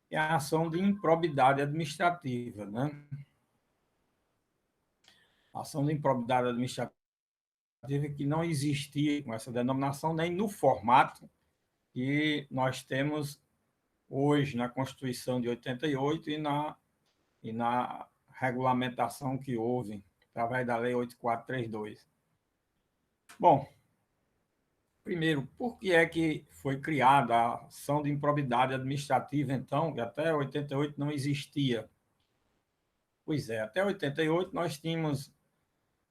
é a ação de improbidade administrativa, né? A ação de improbidade administrativa que não existia com essa denominação nem no formato que nós temos hoje na Constituição de 88 e na regulamentação que houve através da Lei 8432. Bom, primeiro, por que é que foi criada a ação de improbidade administrativa, então, que até 88 não existia? Pois é, até 88 nós tínhamos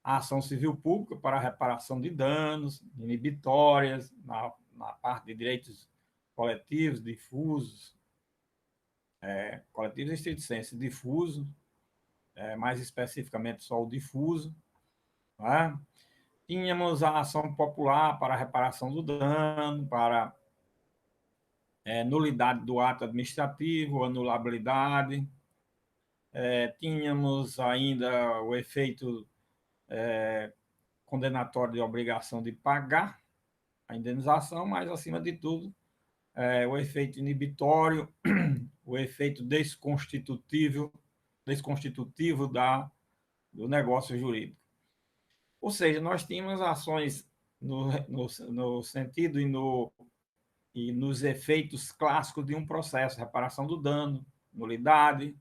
a ação civil pública para a reparação de danos, inibitórias, na parte de direitos coletivos, difusos, coletivos em estrito senso, difuso, mais especificamente só o difuso. Né? Tínhamos a ação popular para a reparação do dano, para nulidade do ato administrativo, anulabilidade. Tínhamos ainda o efeito condenatório de obrigação de pagar a indenização, mas, acima de tudo, o efeito inibitório, o efeito desconstitutivo do negócio jurídico. Ou seja, nós tínhamos ações no sentido e nos efeitos clássicos de um processo, reparação do dano, nulidade,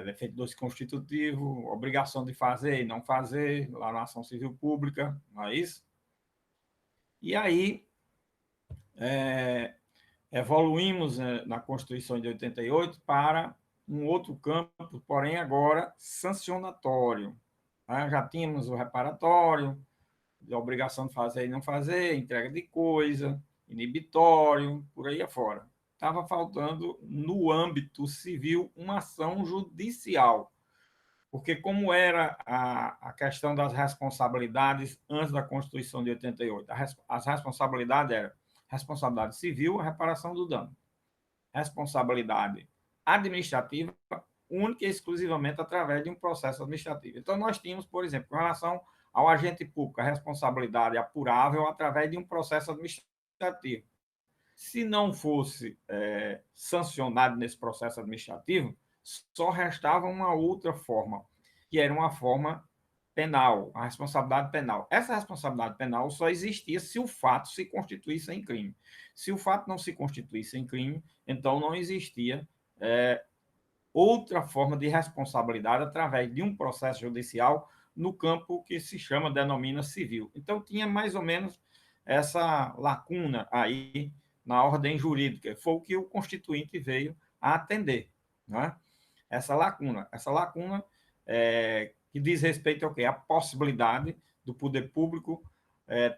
efeito desconstitutivo, obrigação de fazer e não fazer, lá na ação civil pública, não é isso? E aí, evoluímos na Constituição de 88 para um outro campo, porém agora sancionatório. Já tínhamos o reparatório, a obrigação de fazer e não fazer, entrega de coisa, inibitório, por aí afora. Estava faltando, no âmbito civil, uma ação judicial. Porque como era a questão das responsabilidades antes da Constituição de 88? As responsabilidades eram responsabilidade civil, a reparação do dano. Responsabilidade administrativa, única e exclusivamente através de um processo administrativo. Então, nós tínhamos, por exemplo, com relação ao agente público, a responsabilidade apurável através de um processo administrativo. Se não fosse sancionado nesse processo administrativo, só restava uma outra forma, que era uma forma penal, a responsabilidade penal. Essa responsabilidade penal só existia se o fato se constituísse em crime. Se o fato não se constituísse em crime, então não existia outra forma de responsabilidade através de um processo judicial no campo que se chama, denomina civil. Então, tinha mais ou menos essa lacuna aí na ordem jurídica. Foi o que o Constituinte veio a atender, né? Essa lacuna que diz respeito ao quê? A possibilidade do poder público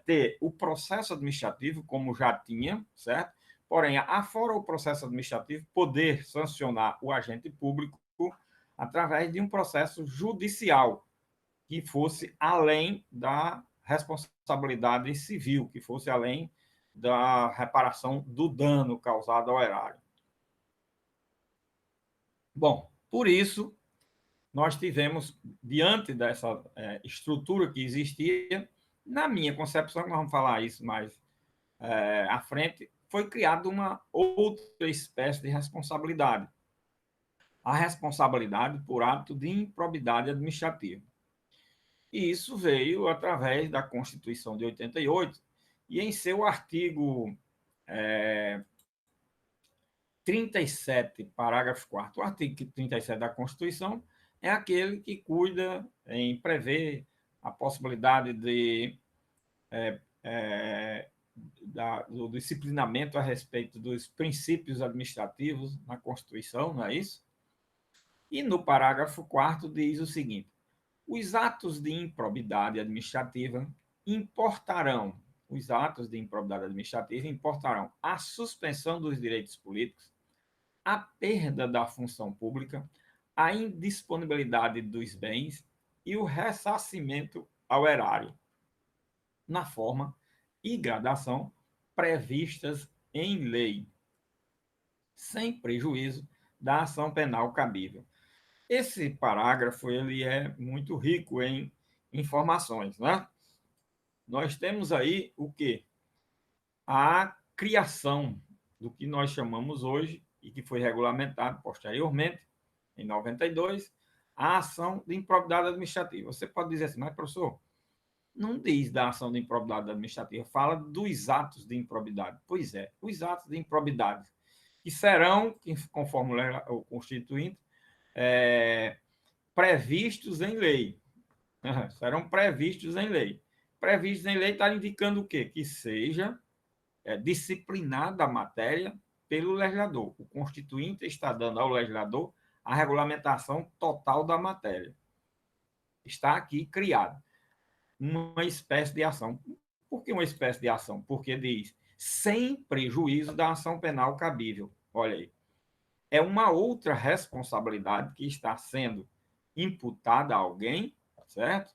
ter o processo administrativo, como já tinha, certo? Porém, afora o processo administrativo, poder sancionar o agente público através de um processo judicial que fosse além da responsabilidade civil, que fosse além da reparação do dano causado ao erário. Bom, por isso, nós tivemos, diante dessa estrutura que existia, na minha concepção, nós vamos falar isso mais à frente, foi criada uma outra espécie de responsabilidade. A responsabilidade por ato de improbidade administrativa. E isso veio através da Constituição de 88 e em seu artigo 37, parágrafo 4º. O artigo 37 da Constituição é aquele que cuida em prever a possibilidade do disciplinamento a respeito dos princípios administrativos na Constituição, não é isso? E no parágrafo 4º diz o seguinte: os atos de improbidade administrativa importarão a suspensão dos direitos políticos, a perda da função pública, a indisponibilidade dos bens e o ressarcimento ao erário, na forma e gradação previstas em lei, sem prejuízo da ação penal cabível. Esse parágrafo ele é muito rico em informações, né? Nós temos aí o quê? A criação do que nós chamamos hoje, e que foi regulamentado posteriormente, em 92, a ação de improbidade administrativa. Você pode dizer assim, mas, professor, não diz da ação de improbidade administrativa, fala dos atos de improbidade. Pois é, os atos de improbidade, que serão, conforme o Constituinte, previstos em lei. Serão previstos em lei. Previstos em lei está indicando o quê? Que seja disciplinada a matéria pelo legislador. O Constituinte está dando ao legislador a regulamentação total da matéria. Está aqui criado uma espécie de ação. Por que uma espécie de ação? Porque diz sem prejuízo da ação penal cabível. Olha aí. É uma outra responsabilidade que está sendo imputada a alguém, certo?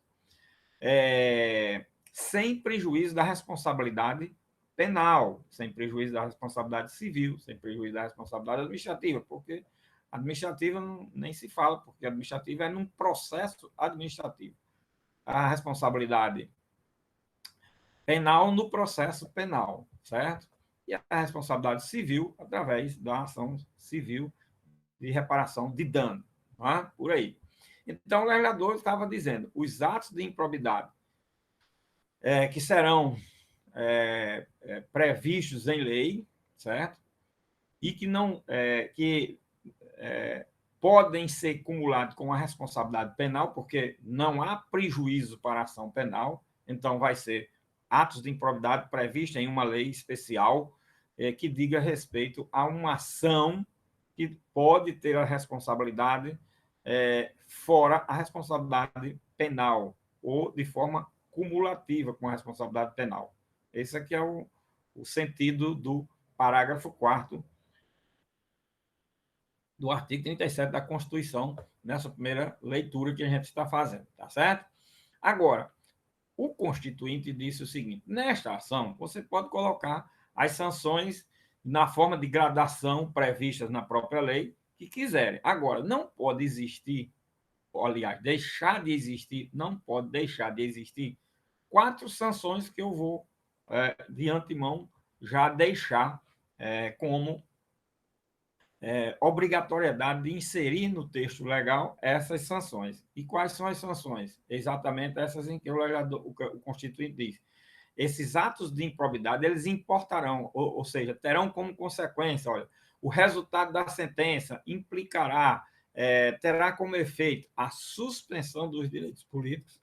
Sem prejuízo da responsabilidade penal, sem prejuízo da responsabilidade civil, sem prejuízo da responsabilidade administrativa, porque administrativa nem se fala, porque administrativa é num processo administrativo. A responsabilidade penal no processo penal, certo? E a responsabilidade civil através da ação civil de reparação de dano, tá? Por aí. Então, o legislador estava dizendo, os atos de improbidade que serão previstos em lei, certo? E que não podem ser cumulados com a responsabilidade penal, porque não há prejuízo para a ação penal, então vai ser atos de improbidade previstos em uma lei especial que diga respeito a uma ação que pode ter a responsabilidade fora a responsabilidade penal, ou de forma cumulativa com a responsabilidade penal. Esse aqui é o sentido do parágrafo 4º do artigo 37 da Constituição, nessa primeira leitura que a gente está fazendo, tá certo? Agora, o Constituinte disse o seguinte, nesta ação, você pode colocar as sanções na forma de gradação previstas na própria lei, que quiserem. Agora, não pode existir, aliás, deixar de existir, não pode deixar de existir 4 sanções que eu vou, de antemão, já deixar como obrigatoriedade de inserir no texto legal essas sanções. E quais são as sanções? Exatamente essas em que o Constituinte diz. Esses atos de improbidade, eles importarão, ou seja, terão como consequência, olha, o resultado da sentença implicará, terá como efeito a suspensão dos direitos políticos,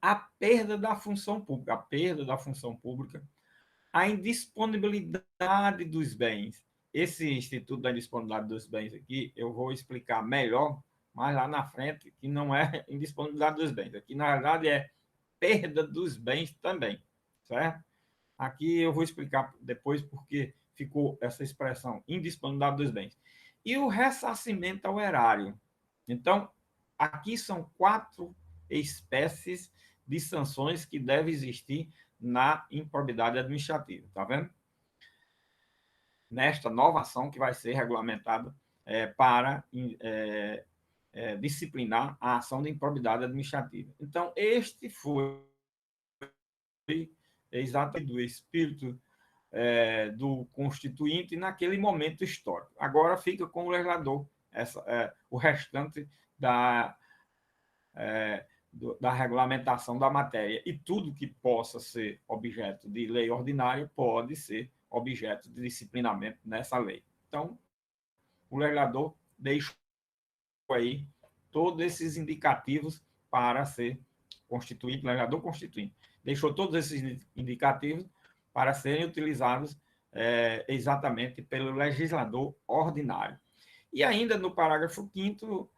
a perda da função pública, a indisponibilidade dos bens. Esse Instituto da Indisponibilidade dos Bens aqui, eu vou explicar melhor mais lá na frente, que não é indisponibilidade dos bens. Aqui, na verdade, é perda dos bens também, certo? Aqui eu vou explicar depois porque ficou essa expressão, indisponibilidade dos bens. E o ressarcimento ao erário. Então, aqui são 4 espécies de sanções que devem existir na improbidade administrativa, tá vendo? Nesta nova ação que vai ser regulamentada para disciplinar a ação de improbidade administrativa. Então, este foi exatamente do espírito do Constituinte naquele momento histórico. Agora fica com o legislador o restante da regulamentação da matéria, e tudo que possa ser objeto de lei ordinária pode ser objeto de disciplinamento nessa lei. Então, o legislador deixou aí todos esses indicativos para ser constituinte, o legislador constituinte, deixou todos esses indicativos para serem utilizados exatamente pelo legislador ordinário. E ainda no parágrafo 5º,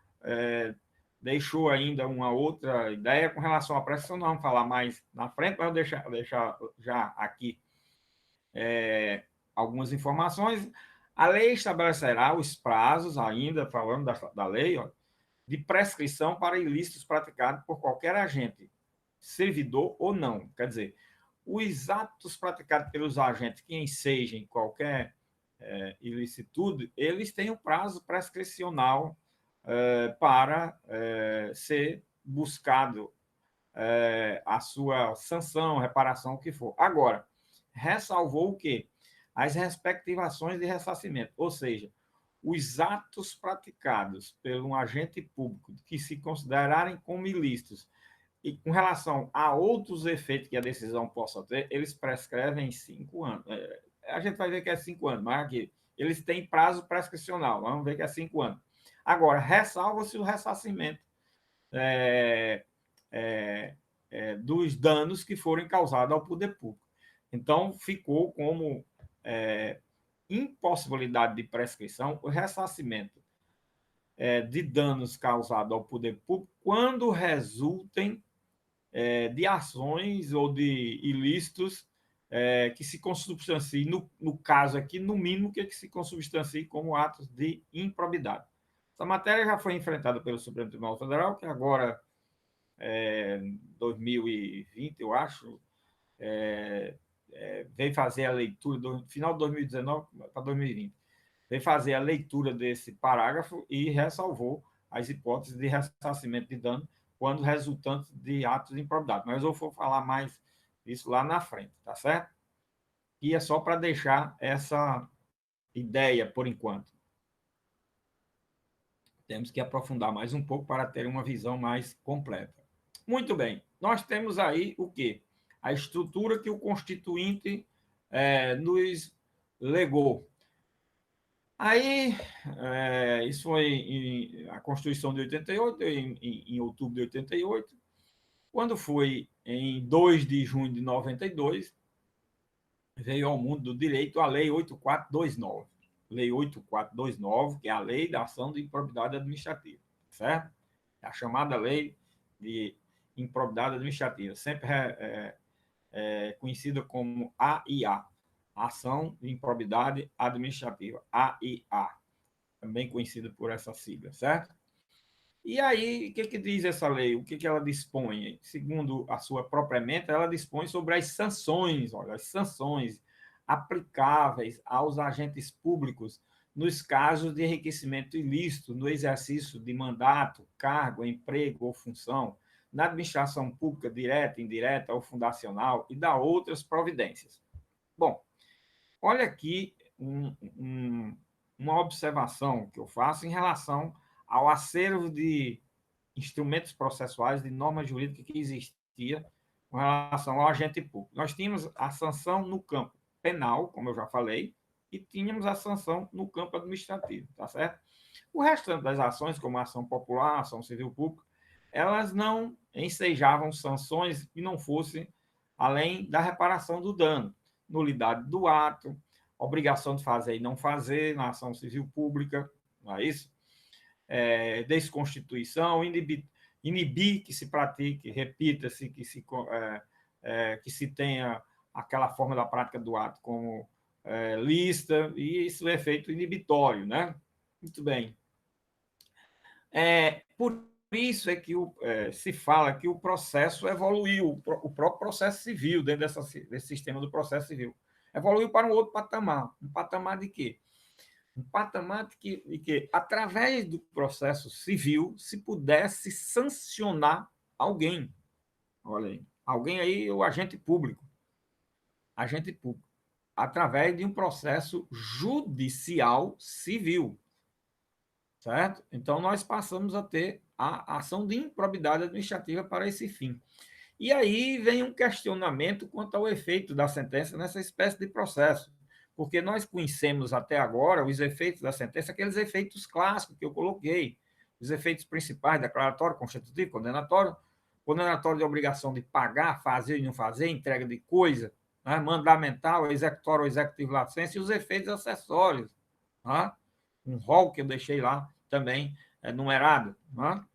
deixou ainda uma outra ideia com relação à prestação, não vamos falar mais na frente, mas eu deixar já aqui algumas informações. A lei estabelecerá os prazos, ainda falando da lei, ó, de prescrição para ilícitos praticados por qualquer agente, servidor ou não. Quer dizer, os atos praticados pelos agentes que ensejem qualquer ilicitude, eles têm um prazo prescricional para ser buscado a sua sanção, reparação, o que for. Agora, ressalvou o quê? as respectivas ações de ressarcimento, ou seja, os atos praticados por um agente público que se considerarem como ilícitos e com relação a outros efeitos que a decisão possa ter, eles prescrevem em 5 anos. A gente vai ver que é 5 anos, mas aqui, eles têm prazo prescricional, vamos ver que é 5 anos. Agora, ressalva-se o ressarcimento dos danos que forem causados ao poder público. Então, ficou como impossibilidade de prescrição o ressarcimento de danos causados ao poder público quando resultem de ações ou de ilícitos que se consubstanciem, no caso aqui, no mínimo, que se consubstanciem como atos de improbidade. Essa matéria já foi enfrentada pelo Supremo Tribunal Federal, que agora, em 2020, eu acho, veio fazer a leitura, do final de 2019 para 2020, veio fazer a leitura desse parágrafo e ressalvou as hipóteses de ressarcimento de dano quando resultante de atos de improbidade. Mas eu vou falar mais isso lá na frente, tá certo? E é só para deixar essa ideia por enquanto. Temos que aprofundar mais um pouco para ter uma visão mais completa. Muito bem, nós temos aí o quê? A estrutura que o Constituinte nos legou. Aí, isso foi a Constituição de 88, em outubro de 88. Quando foi em 2 de junho de 92, veio ao mundo do direito a Lei 8429. Lei 8429, que é a Lei da Ação de Improbidade Administrativa, certo? É a chamada Lei de Improbidade Administrativa, sempre conhecida como AIA, Ação de Improbidade Administrativa, AIA, também conhecida por essa sigla, certo? E aí, o que diz essa lei? O que ela dispõe? Segundo a sua própria ementa, ela dispõe sobre as sanções, olha, as sanções aplicáveis aos agentes públicos nos casos de enriquecimento ilícito no exercício de mandato, cargo, emprego ou função, na administração pública direta, indireta ou fundacional e da outras providências. Bom, olha aqui uma observação que eu faço em relação ao acervo de instrumentos processuais, de norma jurídica que existia com relação ao agente público. Nós tínhamos a sanção no campo penal, como eu já falei, e tínhamos a sanção no campo administrativo, tá certo? O restante das ações, como a ação popular, a ação civil pública, elas não ensejavam sanções que não fossem além da reparação do dano, nulidade do ato, obrigação de fazer e não fazer na ação civil pública, não é isso? Desconstituição, inibir que se pratique, repita-se, que se tenha aquela forma da prática do ato como lícita, e isso é feito inibitório, né? Muito bem. Por isso é que se fala que o processo evoluiu, o próprio processo civil, dentro desse sistema do processo civil, evoluiu para um outro patamar. Um patamar de quê? Um patamar de que, através do processo civil, se pudesse sancionar alguém. Olha aí, alguém aí, o agente público, através de um processo judicial civil, certo? Então, nós passamos a ter a ação de improbidade administrativa para esse fim. E aí vem um questionamento quanto ao efeito da sentença nessa espécie de processo, porque nós conhecemos até agora os efeitos da sentença, aqueles efeitos clássicos que eu coloquei, os efeitos principais, declaratório, constitutivo, condenatório, condenatório de obrigação de pagar, fazer e não fazer, entrega de coisa, né? Mandamental, executório ou executivo licença, e os efeitos acessórios, né? Um rol que eu deixei lá também numerado, né?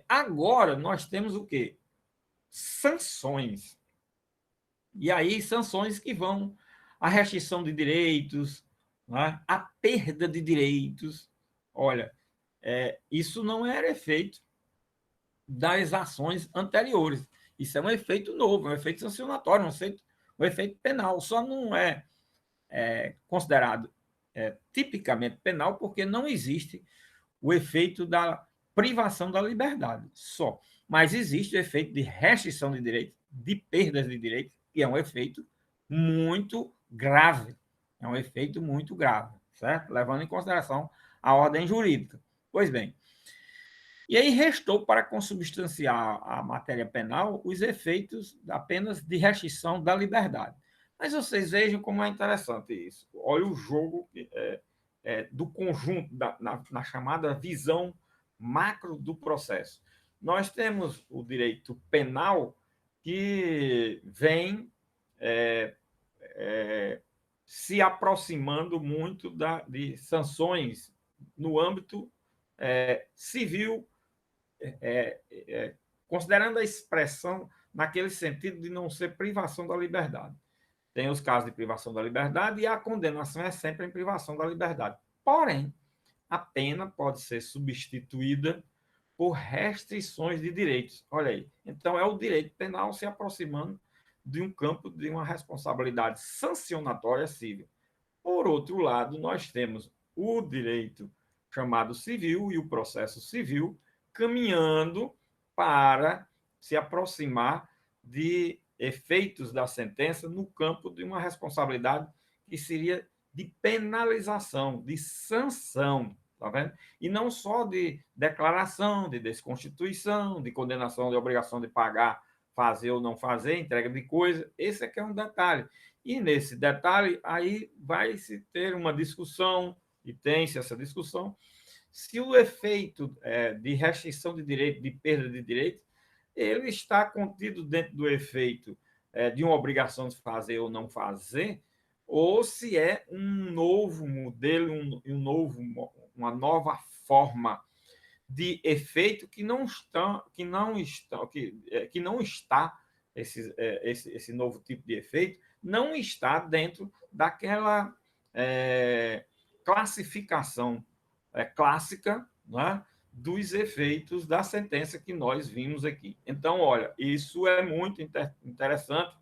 Agora nós temos o quê? Sanções. E aí, sanções que vão à restrição de direitos, né? A perda de direitos. Olha, isso não era efeito das ações anteriores. Isso é um efeito novo, um efeito sancionatório, um efeito penal. Só não é considerado tipicamente penal porque não existe o efeito da privação da liberdade, só. Mas existe o efeito de restrição de direitos, de perdas de direitos, que é um efeito muito grave. É um efeito muito grave, certo? Levando em consideração a ordem jurídica. Pois bem, e aí restou para consubstanciar a matéria penal os efeitos apenas de restrição da liberdade. Mas vocês vejam como é interessante isso. Olha o jogo do conjunto, na chamada visão macro do processo. Nós temos o direito penal que vem é, se aproximando muito de sanções no âmbito civil, é, é, considerando a expressão naquele sentido de não ser privação da liberdade. Tem os casos de privação da liberdade e a condenação é sempre em privação da liberdade. Porém, a pena pode ser substituída por restrições de direitos. Olha aí. Então, é o direito penal se aproximando de um campo de uma responsabilidade sancionatória civil. Por outro lado, nós temos o direito chamado civil e o processo civil caminhando para se aproximar de efeitos da sentença no campo de uma responsabilidade que seria de penalização, de sanção, tá vendo? E não só de declaração, de desconstituição, de condenação de obrigação de pagar, fazer ou não fazer, entrega de coisa. Esse aqui é um detalhe. E nesse detalhe, aí vai se ter uma discussão, e tem-se essa discussão, se o efeito de restrição de direito, de perda de direito, ele está contido dentro do efeito de uma obrigação de fazer ou não fazer, ou se é um novo modelo, uma nova forma de efeito que não está esse novo tipo de efeito não está dentro daquela classificação clássica, né, dos efeitos da sentença que nós vimos aqui. Então, olha, isso é muito interessante.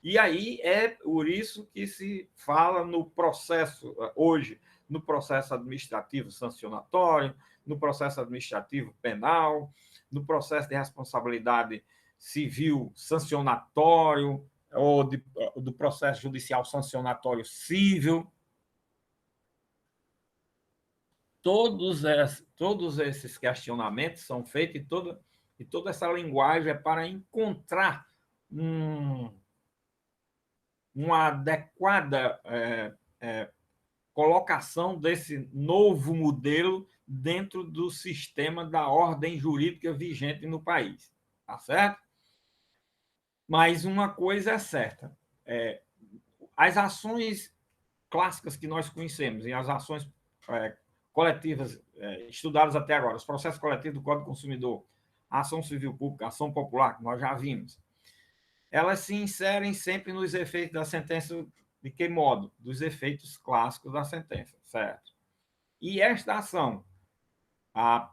E aí é por isso que se fala no processo, hoje, no processo administrativo sancionatório, no processo administrativo penal, no processo de responsabilidade civil sancionatório, ou do processo judicial sancionatório civil. Todos esses questionamentos são feitos e toda essa linguagem é para encontrar uma adequada colocação desse novo modelo dentro do sistema da ordem jurídica vigente no país. Tá certo? Mas uma coisa é certa: as ações clássicas que nós conhecemos e as ações coletivas estudadas até agora, os processos coletivos do Código do Consumidor, a ação civil pública, a ação popular, que nós já vimos, elas se inserem sempre nos efeitos da sentença. De que modo? Dos efeitos clássicos da sentença, certo? E esta ação, a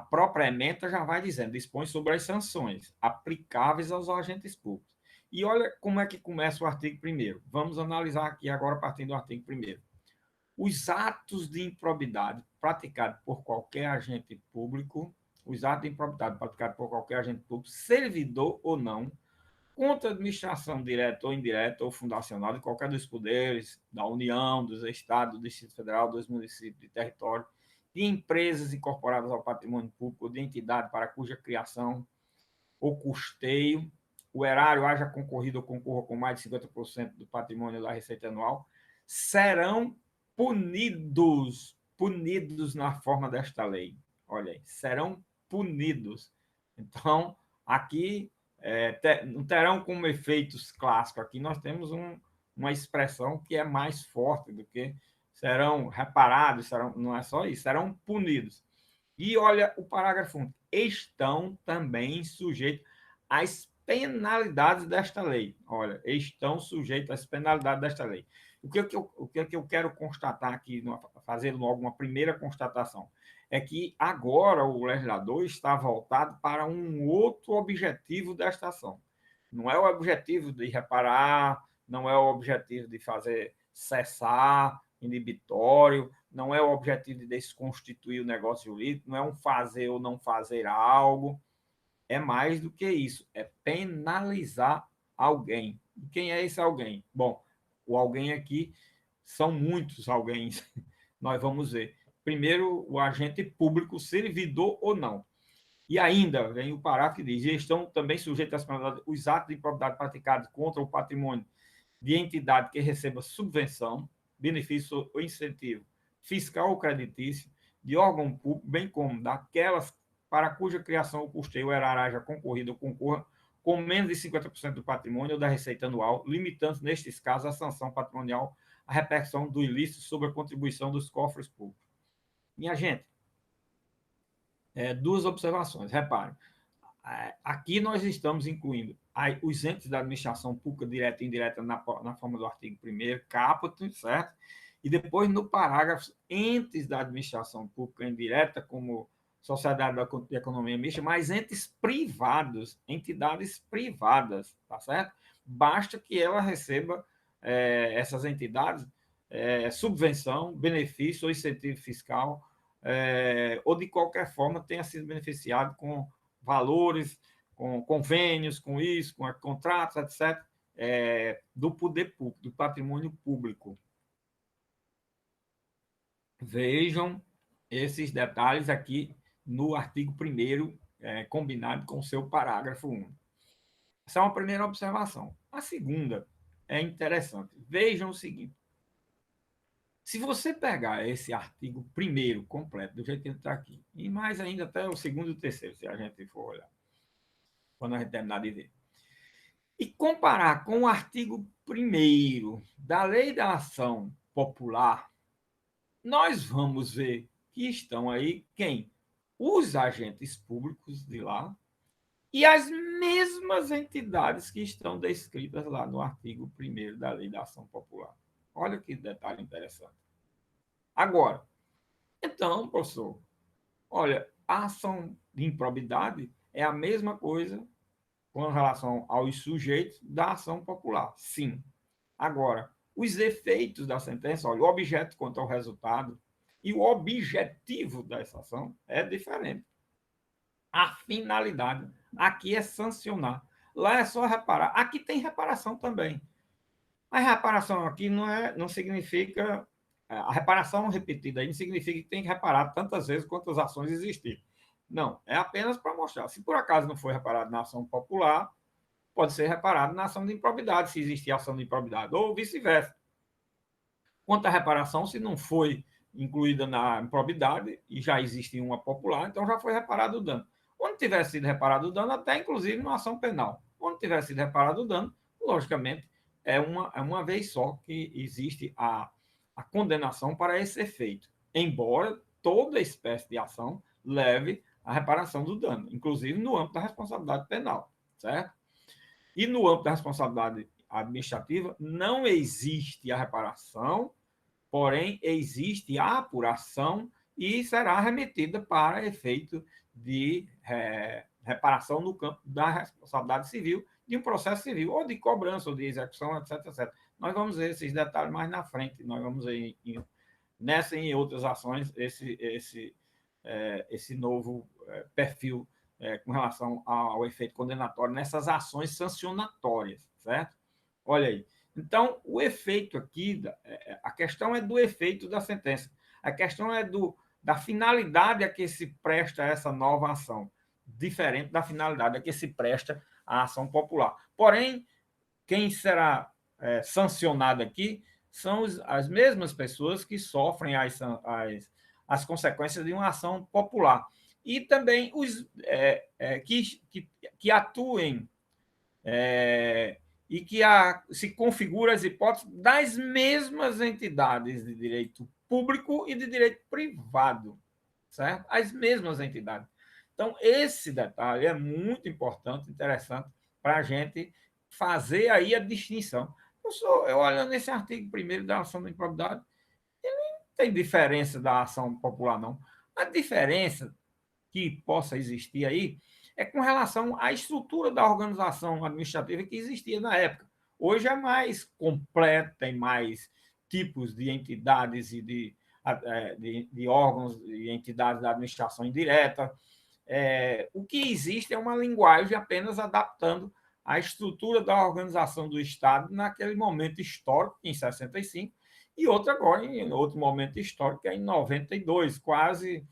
própria ementa já vai dizendo, dispõe sobre as sanções aplicáveis aos agentes públicos. E olha como é que começa o artigo 1º. Vamos analisar aqui agora, partindo do artigo 1º. Os atos de improbidade praticados por qualquer agente público, servidor ou não, contra a administração direta ou indireta ou fundacional de qualquer dos poderes, da União, dos Estados, do Distrito Federal, dos municípios de território, de empresas incorporadas ao patrimônio público, de entidade para cuja criação ou custeio o erário haja concorrido ou concorra com mais de 50% do patrimônio da receita anual, serão punidos na forma desta lei. Olha aí, serão punidos. Então, aqui não terão como efeitos clássicos. Aqui nós temos uma expressão que é mais forte do que serão reparados, não é só isso, serão punidos. E olha o parágrafo 1. Estão também sujeitos às penalidades desta lei. Olha, estão sujeitos às penalidades desta lei. O que eu quero constatar aqui, fazendo logo uma primeira constatação, é que agora o legislador está voltado para um outro objetivo desta ação. Não é o objetivo de reparar, não é o objetivo de fazer cessar inibitório, não é o objetivo de desconstituir o negócio jurídico, não é um fazer ou não fazer algo, é mais do que isso, é penalizar alguém. E quem é esse alguém? Bom, o alguém aqui são muitos alguém. Nós vamos ver. Primeiro, o agente público, servidor ou não. E ainda vem o parágrafo que diz: estão também sujeitos às penalidades os atos de improbidade praticados contra o patrimônio de entidade que receba subvenção, benefício ou incentivo fiscal ou creditício de órgão público, bem como daquelas para cuja criação ou custeio o erário haja concorrido ou concorra com menos de 50% do patrimônio ou da receita anual, limitando, nestes casos, a sanção patrimonial à repercussão do ilícito sobre a contribuição dos cofres públicos. Minha gente, duas observações. Reparem, aqui nós estamos incluindo os entes da administração pública direta e indireta na forma do artigo 1º, caput, certo? E depois, no parágrafo, entes da administração pública indireta, como sociedade de economia mista, mas entes privados, entidades privadas, tá certo? Basta que ela receba, essas entidades, subvenção, benefício ou incentivo fiscal, ou de qualquer forma tenha sido beneficiado com valores, com convênios, com isso, com contratos, etc., do poder público, do patrimônio público. Vejam esses detalhes aqui no artigo 1º, combinado com o seu parágrafo 1. Essa é uma primeira observação. A segunda é interessante. Vejam o seguinte: se você pegar esse artigo 1º completo, do jeito que ele está aqui, e mais ainda até o 2º e o 3º, se a gente for olhar, quando a gente terminar de ver, e comparar com o artigo 1º da Lei da Ação Popular, nós vamos ver que estão aí quem? Os agentes públicos de lá e as mesmas entidades que estão descritas lá no artigo 1º da Lei da Ação Popular. Olha que detalhe interessante. Agora, então, professor, olha, a ação de improbidade é a mesma coisa com relação aos sujeitos da ação popular. Sim. Agora, os efeitos da sentença, olha, o objeto quanto ao resultado e o objetivo dessa ação é diferente. A finalidade aqui é sancionar. Lá é só reparar. Aqui tem reparação também. A reparação aqui não significa... A reparação repetida aí não significa que tem que reparar tantas vezes quantas ações existirem. Não, é apenas para mostrar. Se por acaso não foi reparado na ação popular, pode ser reparado na ação de improbidade, se existir ação de improbidade, ou vice-versa. Quanto à reparação, se não foi incluída na improbidade e já existe uma popular, então já foi reparado o dano. Onde tiver sido reparado o dano, até inclusive numa ação penal. Onde tiver sido reparado o dano, logicamente, é uma vez só que existe a condenação para esse efeito, embora toda espécie de ação leve à reparação do dano, inclusive no âmbito da responsabilidade penal, certo? E no âmbito da responsabilidade administrativa, não existe a reparação, porém existe a apuração e será remetida para efeito de reparação no campo da responsabilidade civil, de um processo civil, ou de cobrança, ou de execução, etc, etc. Nós vamos ver esses detalhes mais na frente, nós vamos ver nessa e em outras ações esse novo perfil com relação ao efeito condenatório nessas ações sancionatórias, certo? Olha aí. Então, o efeito aqui, a questão é do efeito da sentença, a questão é da finalidade a que se presta essa nova ação, diferente da finalidade a que se presta a ação popular. Porém, quem será sancionado aqui são as mesmas pessoas que sofrem as consequências de uma ação popular. E também os que atuem e que se configura as hipóteses das mesmas entidades de direito público e de direito privado, certo? As mesmas entidades. Então, esse detalhe é muito importante, interessante, para a gente fazer aí a distinção. Eu olhando nesse artigo 1º da ação da improbidade, ele não tem diferença da ação popular, não. A diferença que possa existir aí é com relação à estrutura da organização administrativa que existia na época. Hoje é mais completa, tem mais tipos de entidades e de órgãos e entidades da administração indireta. O que existe é uma linguagem apenas adaptando a estrutura da organização do Estado naquele momento histórico, em 65, e outra agora, em outro momento histórico, que é em 92, quase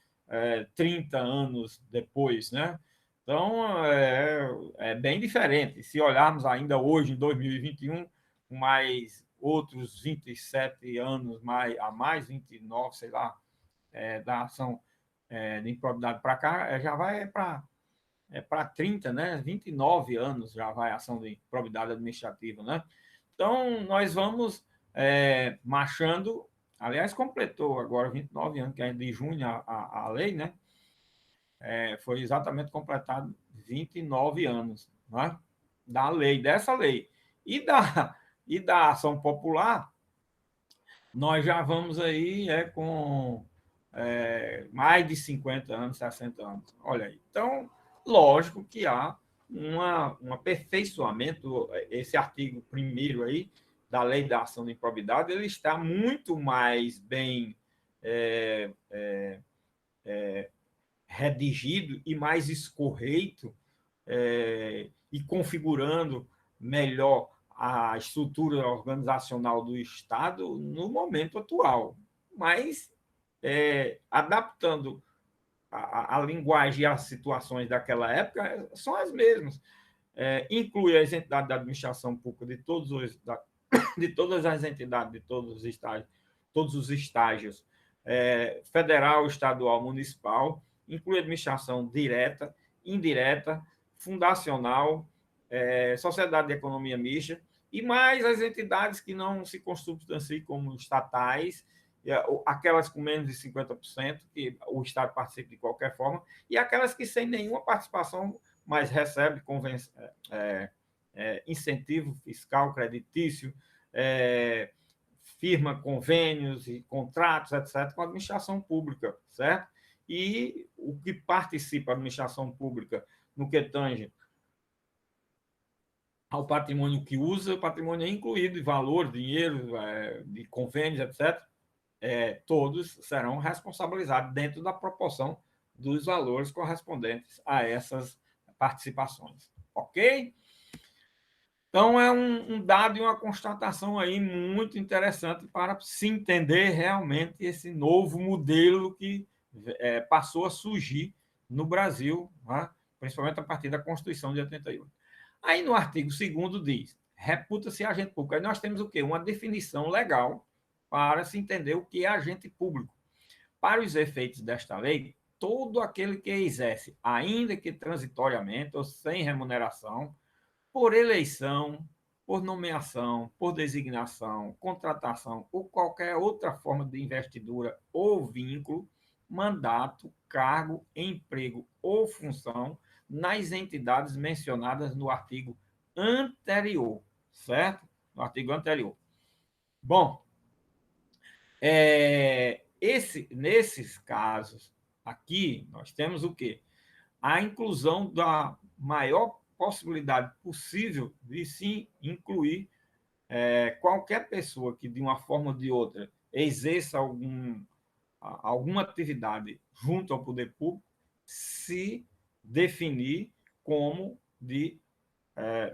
30 anos depois, né? Então, é bem diferente. Se olharmos ainda hoje, em 2021, com mais outros 27 anos a mais, 29, sei lá, da ação de improbidade para cá, já vai para 30, né? 29 anos já vai a ação de improbidade administrativa, né? Então, nós vamos marchando. Aliás, completou agora 29 anos, que é de junho a lei, né? Foi exatamente completado 29 anos, né? Da lei, dessa lei. E da ação popular, nós já vamos aí com mais de 50 anos, 60 anos. Olha aí. Então, lógico que há um aperfeiçoamento, esse artigo primeiro aí, da lei da ação de improbidade, ele está muito mais bem redigido e mais escorreito, e configurando melhor a estrutura organizacional do Estado no momento atual, mas adaptando a linguagem e as situações daquela época são as mesmas. Inclui as entidades da administração pública de todas as entidades, de todos os estágios, federal, estadual, municipal, inclui administração direta, indireta, fundacional, sociedade de economia mista, e mais as entidades que não se consubstanciam como estatais, aquelas com menos de 50%, que o Estado participa de qualquer forma, e aquelas que sem nenhuma participação, mas recebe incentivo fiscal, creditício, firma convênios e contratos, etc., com a administração pública, certo? E o que participa da administração pública no que tange ao patrimônio que usa, o patrimônio é incluído em valor, dinheiro, de convênios, etc., todos serão responsabilizados dentro da proporção dos valores correspondentes a essas participações. Ok? Então, é um dado e uma constatação aí muito interessante para se entender realmente esse novo modelo que passou a surgir no Brasil, né? Principalmente a partir da Constituição de 88. Aí, no artigo 2º diz, reputa-se agente público. Aí nós temos o quê? Uma definição legal para se entender o que é agente público. Para os efeitos desta lei, todo aquele que exerce, ainda que transitoriamente ou sem remuneração, por eleição, por nomeação, por designação, contratação ou qualquer outra forma de investidura ou vínculo, mandato, cargo, emprego ou função nas entidades mencionadas no artigo anterior, certo? No artigo anterior. Bom, nesses casos aqui, nós temos o quê? A inclusão da maior possibilidade possível de se incluir qualquer pessoa que, de uma forma ou de outra, exerça alguma atividade junto ao poder público, se definir como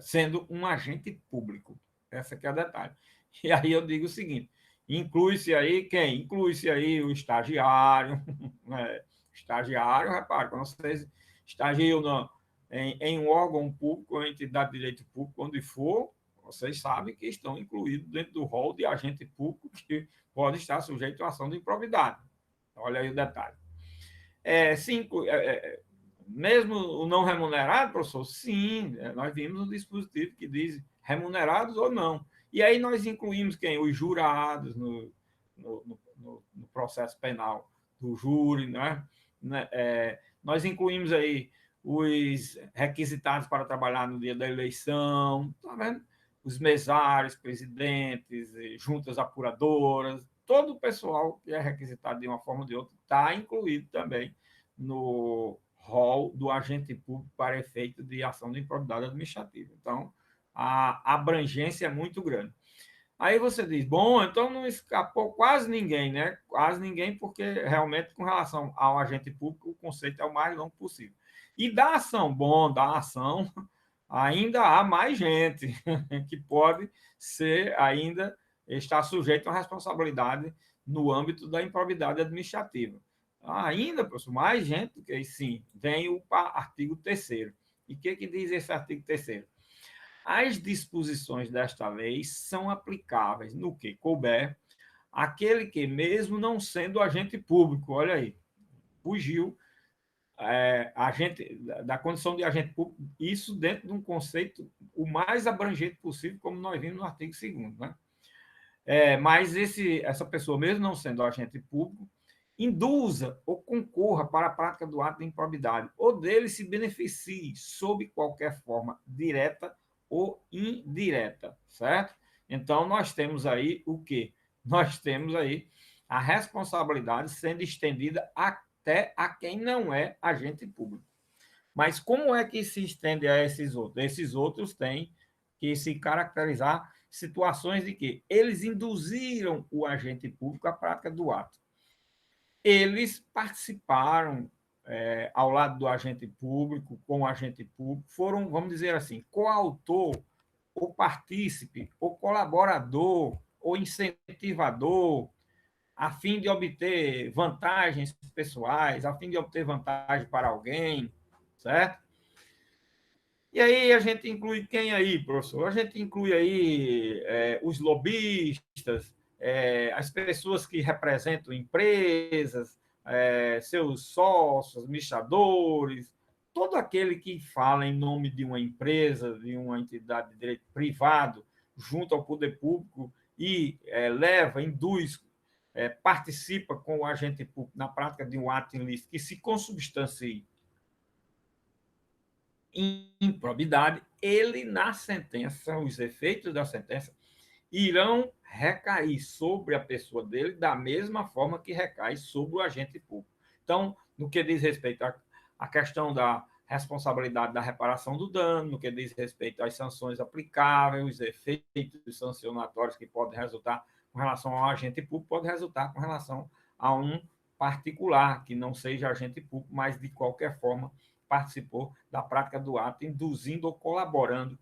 sendo um agente público. Essa que é o detalhe. E aí eu digo o seguinte, inclui-se aí quem? Inclui-se aí o estagiário, né? Estagiário, repare, quando vocês estagiam em um órgão público, ou entidade de direito público, onde for, vocês sabem que estão incluídos dentro do rol de agente público que pode estar sujeito à ação de improbidade. Olha aí o detalhe. Mesmo o não remunerado, professor, sim, nós vimos um dispositivo que diz remunerados ou não. E aí nós incluímos quem? Os jurados no processo penal do júri, né? Nós incluímos aí os requisitados para trabalhar no dia da eleição, tá vendo? Os mesários, presidentes, juntas apuradoras, todo o pessoal que é requisitado de uma forma ou de outra está incluído também no rol do agente público para efeito de ação de improbidade administrativa. Então, a abrangência é muito grande. Aí você diz, bom, então não escapou quase ninguém, né? Quase ninguém, porque realmente, com relação ao agente público, o conceito é o mais longo possível. E da ação, bom, da ação, ainda há mais gente que pode ser ainda estar sujeito à responsabilidade no âmbito da improbidade administrativa. Ainda, professor, mais gente, que sim, vem o artigo 3º. E o que diz esse artigo 3º? As disposições desta lei são aplicáveis no que couber aquele que, mesmo não sendo agente público, olha aí, fugiu agente, da condição de agente público, isso dentro de um conceito o mais abrangente possível, como nós vimos no artigo 2º, né? Mas essa pessoa, mesmo não sendo agente público, induza ou concorra para a prática do ato de improbidade, ou dele se beneficie sob qualquer forma, direta ou indireta, certo? Então, nós temos aí o quê? Nós temos aí a responsabilidade sendo estendida até a quem não é agente público. Mas como é que se estende a esses outros? Esses outros têm que se caracterizar situações de que eles induziram o agente público à prática do ato. Eles participaram ao lado do agente público, com o agente público, foram, vamos dizer assim, coautor, ou partícipe, ou colaborador, ou incentivador, a fim de obter vantagens pessoais, a fim de obter vantagem para alguém, certo? E aí a gente inclui quem aí, professor? A gente inclui aí os lobistas, as pessoas que representam empresas, seus sócios, administradores, todo aquele que fala em nome de uma empresa, de uma entidade de direito privado, junto ao poder público e leva, induz, participa com o agente público na prática de um ato ilícito que se consubstancie improbidade, ele na sentença, os efeitos da sentença irão recair sobre a pessoa dele da mesma forma que recai sobre o agente público. Então, no que diz respeito à questão da responsabilidade da reparação do dano, no que diz respeito às sanções aplicáveis, os efeitos sancionatórios que podem resultar com relação ao agente público, pode resultar com relação a um particular, que não seja agente público, mas de qualquer forma participou da prática do ato, induzindo ou colaborando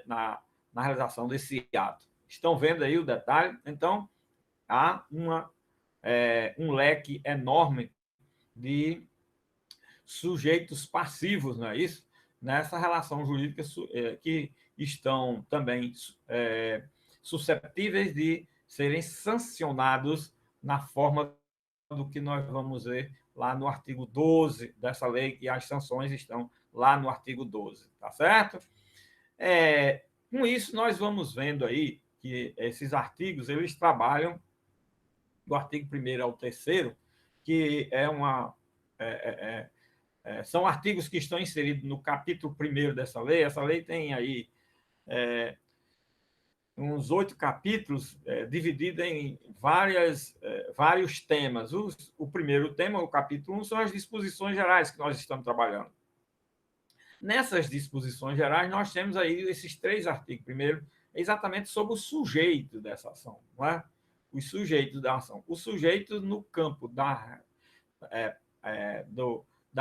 na realização desse ato. Estão vendo aí o detalhe? Então, há um leque enorme de sujeitos passivos, não é isso? Nessa relação jurídica que estão também susceptíveis de serem sancionados na forma do que nós vamos ver lá no artigo 12 dessa lei, que as sanções estão lá no artigo 12, tá certo? Com isso, nós vamos vendo aí que esses artigos, eles trabalham do artigo 1º ao 3º, que são artigos que estão inseridos no capítulo 1º dessa lei. Essa lei tem aí uns 8 capítulos divididos em vários temas. O primeiro tema, o capítulo 1, são as disposições gerais que nós estamos trabalhando. Nessas disposições gerais, nós temos aí esses 3 artigos. Primeiro, exatamente sobre o sujeito dessa ação, não é? Os sujeitos da ação. O sujeito no campo da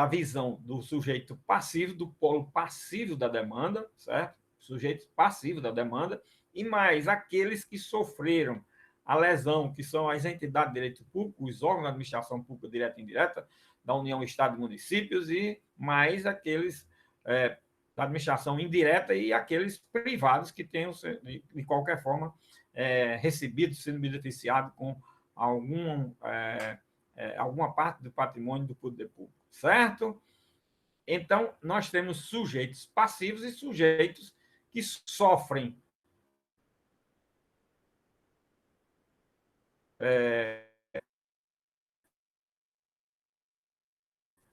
visão do sujeito passivo, do polo passivo da demanda, certo? Sujeito passivo da demanda, e mais aqueles que sofreram a lesão, que são as entidades de direito público, os órgãos de administração pública direta e indireta, da União, Estado e Municípios, e mais aqueles da administração indireta e aqueles privados que tenham, de qualquer forma, recebido, sendo beneficiado com alguma parte do patrimônio do poder público, certo? Então, nós temos sujeitos passivos e sujeitos que sofrem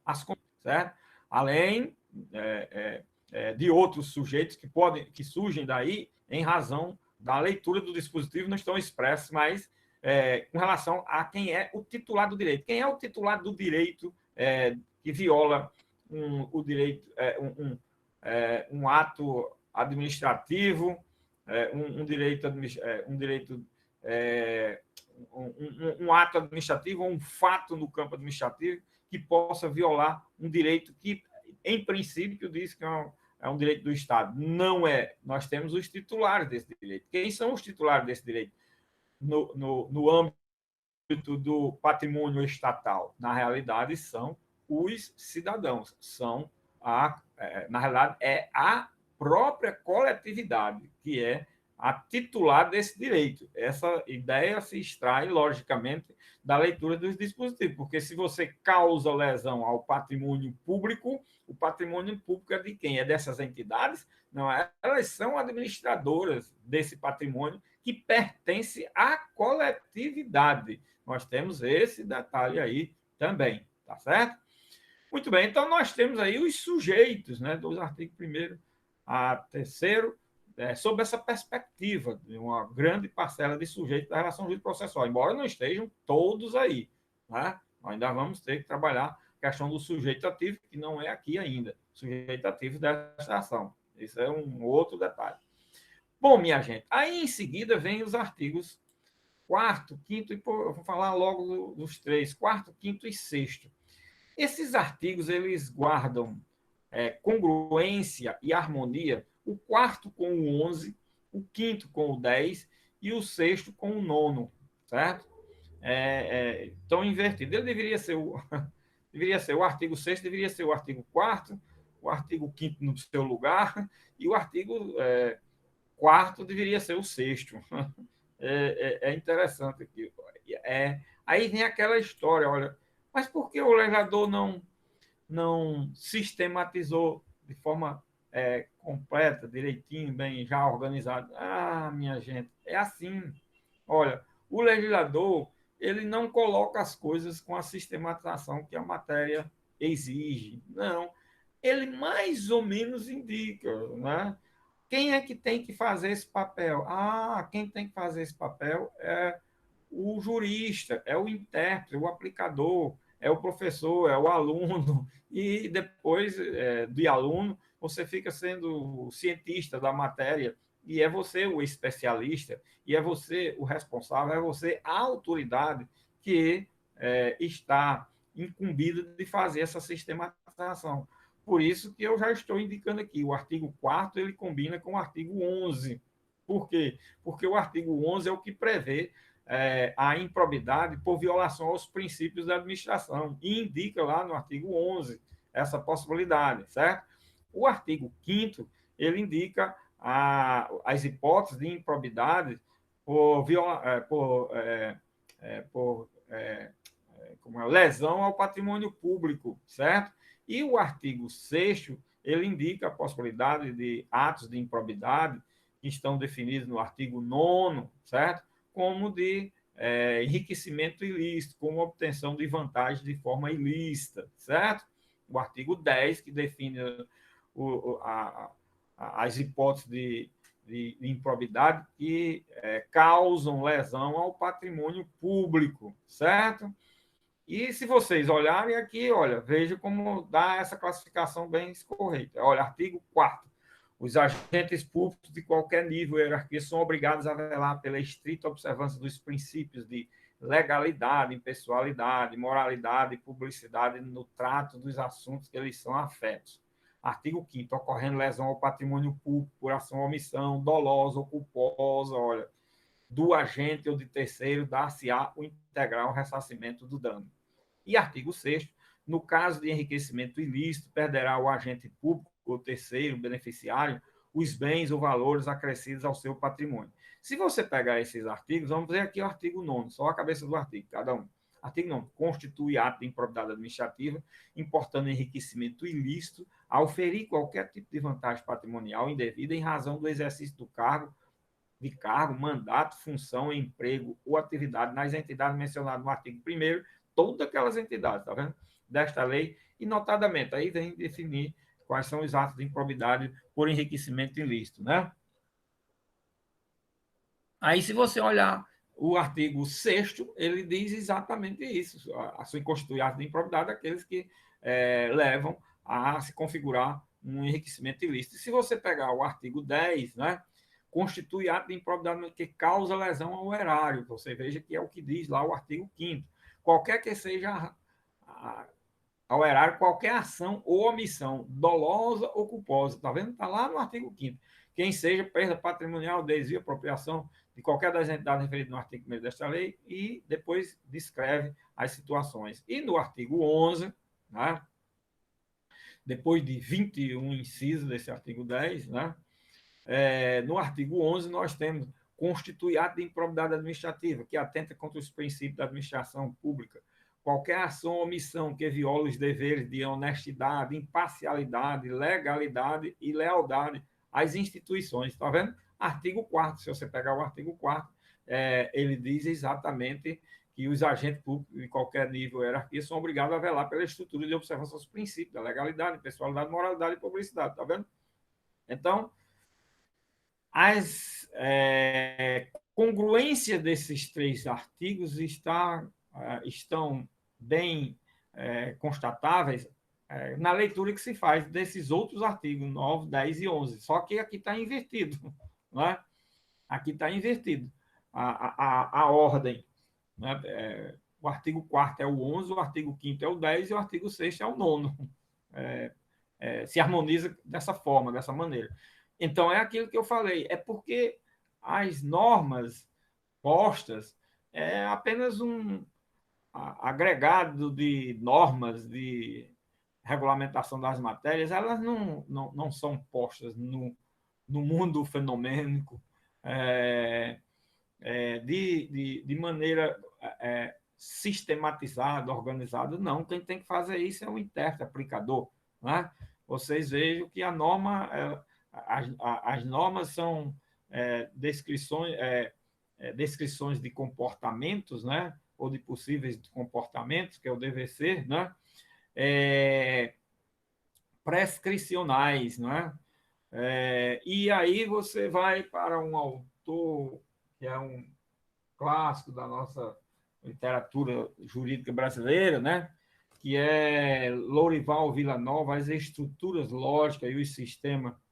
as certo? Além de outros sujeitos que surgem daí em razão da leitura do dispositivo, não estão expressos, mas com relação a quem é o titular do direito. Quem é o titular do direito que viola o direito, um ato administrativo, um ato administrativo ou um fato no campo administrativo que possa violar um direito que, em princípio, diz que é um direito do Estado. Não é. Nós temos os titulares desse direito. Quem são os titulares desse direito? No âmbito do patrimônio estatal, na realidade, são os cidadãos, na realidade, é a própria coletividade que é a titular desse direito. Essa ideia se extrai, logicamente, da leitura dos dispositivos, porque se você causa lesão ao patrimônio público, o patrimônio público é de quem? É dessas entidades? Não, elas são administradoras desse patrimônio que pertence à coletividade. Nós temos esse detalhe aí também, tá certo? Muito bem, então nós temos aí os sujeitos, né, dos artigos 1º a 3º, sob essa perspectiva de uma grande parcela de sujeitos da relação jurídico-processual, embora não estejam todos aí, né? Nós ainda vamos ter que trabalhar a questão do sujeito ativo, que não é aqui ainda, sujeito ativo dessa ação. Isso é um outro detalhe. Bom, minha gente, aí em seguida vem os artigos 4º, 5º, e eu vou falar logo dos 3, 4º, 5º e 6º. Esses artigos, eles guardam congruência e harmonia, o 4º com o 11, o 5º com o 10 e o 6º com o 9º, certo? Estão invertidos. Ele deveria ser o artigo 6º, deveria ser o artigo 4º, o artigo 5º no seu lugar, e o artigo 4º deveria ser o 6º. É interessante aqui. Aí vem aquela história, olha, mas por que o legislador não sistematizou de forma completa, direitinho, bem já organizado? Ah, minha gente, é assim. Olha, o legislador ele não coloca as coisas com a sistematização que a matéria exige. Não. Ele mais ou menos indica, né? Quem é que tem que fazer esse papel? Ah, quem tem que fazer esse papel é o jurista, é o intérprete, o aplicador, é o professor, é o aluno, e depois de aluno, você fica sendo cientista da matéria, e é você o especialista, e é você o responsável, é você a autoridade que está incumbida de fazer essa sistematização. Por isso que eu já estou indicando aqui, o artigo 4º ele combina com o artigo 11. Por quê? Porque o artigo 11 é o que prevê a improbidade por violação aos princípios da administração, e indica lá no artigo 11 essa possibilidade, certo? O artigo 5º, ele indica as hipóteses de improbidade por lesão ao patrimônio público, certo? E o artigo 6º, ele indica a possibilidade de atos de improbidade que estão definidos no artigo 9º, certo? Como de enriquecimento ilícito, como obtenção de vantagens de forma ilícita, certo? O artigo 10, que define as hipóteses de improbidade que causam lesão ao patrimônio público, certo? E se vocês olharem aqui, olha, veja como dá essa classificação bem correta. Olha, artigo 4º. Os agentes públicos de qualquer nível e hierarquia são obrigados a velar pela estrita observância dos princípios de legalidade, impessoalidade, moralidade e publicidade no trato dos assuntos que eles são afetos. Artigo 5º. Ocorrendo lesão ao patrimônio público por ação ou omissão, dolosa ou culposa, olha, do agente ou de terceiro, dar-se-á o integral ressarcimento do dano. E artigo 6º, no caso de enriquecimento ilícito, perderá o agente público ou terceiro beneficiário os bens ou valores acrescidos ao seu patrimônio. Se você pegar esses artigos, vamos ver aqui o artigo 9º, só a cabeça do artigo, cada um. Artigo 9º, constitui ato de improbidade administrativa, importando enriquecimento ilícito, a oferir qualquer tipo de vantagem patrimonial indevida em razão do exercício do cargo, mandato, função, emprego ou atividade nas entidades mencionadas no artigo 1º, todas aquelas entidades, tá vendo? Desta lei, e notadamente, aí vem definir quais são os atos de improbidade por enriquecimento ilícito, né? Aí, se você olhar o artigo 6º, ele diz exatamente isso, a se constituir ato de improbidade aqueles que levam a se configurar um enriquecimento ilícito. E se você pegar o artigo 10, né, constitui ato de improbidade que causa lesão ao erário. Você veja que é o que diz lá o artigo 5º. Qualquer que seja ao erário qualquer ação ou omissão, dolosa ou culposa. Está vendo? Está lá no artigo 5º. Quem seja perda patrimonial, desvio, apropriação de qualquer das entidades referidas no artigo 1º desta lei, e depois descreve as situações. E no artigo 11, né, depois de 21 incisos desse artigo 10, né, no artigo 11 nós temos constituir ato de improbidade administrativa, que atenta contra os princípios da administração pública. Qualquer ação ou omissão que viola os deveres de honestidade, imparcialidade, legalidade e lealdade às instituições. Está vendo? Artigo 4º, se você pegar o artigo 4º, ele diz exatamente que os agentes públicos de qualquer nível de hierarquia são obrigados a velar pela estrutura de observância dos princípios da legalidade, pessoalidade, moralidade e publicidade. Está vendo? Então, as congruências desses 3 artigos estão bem constatáveis na leitura que se faz desses outros artigos, 9, 10 e 11. Só que aqui está invertido. Né? Aqui está invertido a ordem. Né? O artigo 4º é o 11, o artigo 5º é o 10 e o artigo 6º é o 9. Se harmoniza dessa forma, dessa maneira. Então, é aquilo que eu falei, é porque as normas postas é apenas um agregado de normas de regulamentação das matérias, elas não são postas no mundo fenomênico de maneira sistematizada, organizada. Não, quem tem que fazer isso é o intérprete, aplicador. Né? Vocês vejam que a norma... as normas são descrições de comportamentos, né? Ou de possíveis comportamentos, que é o dever ser, né? Prescricionais, né? E aí você vai para um autor que é um clássico da nossa literatura jurídica brasileira, né? Que é Lourival Vilanova, As Estruturas Lógicas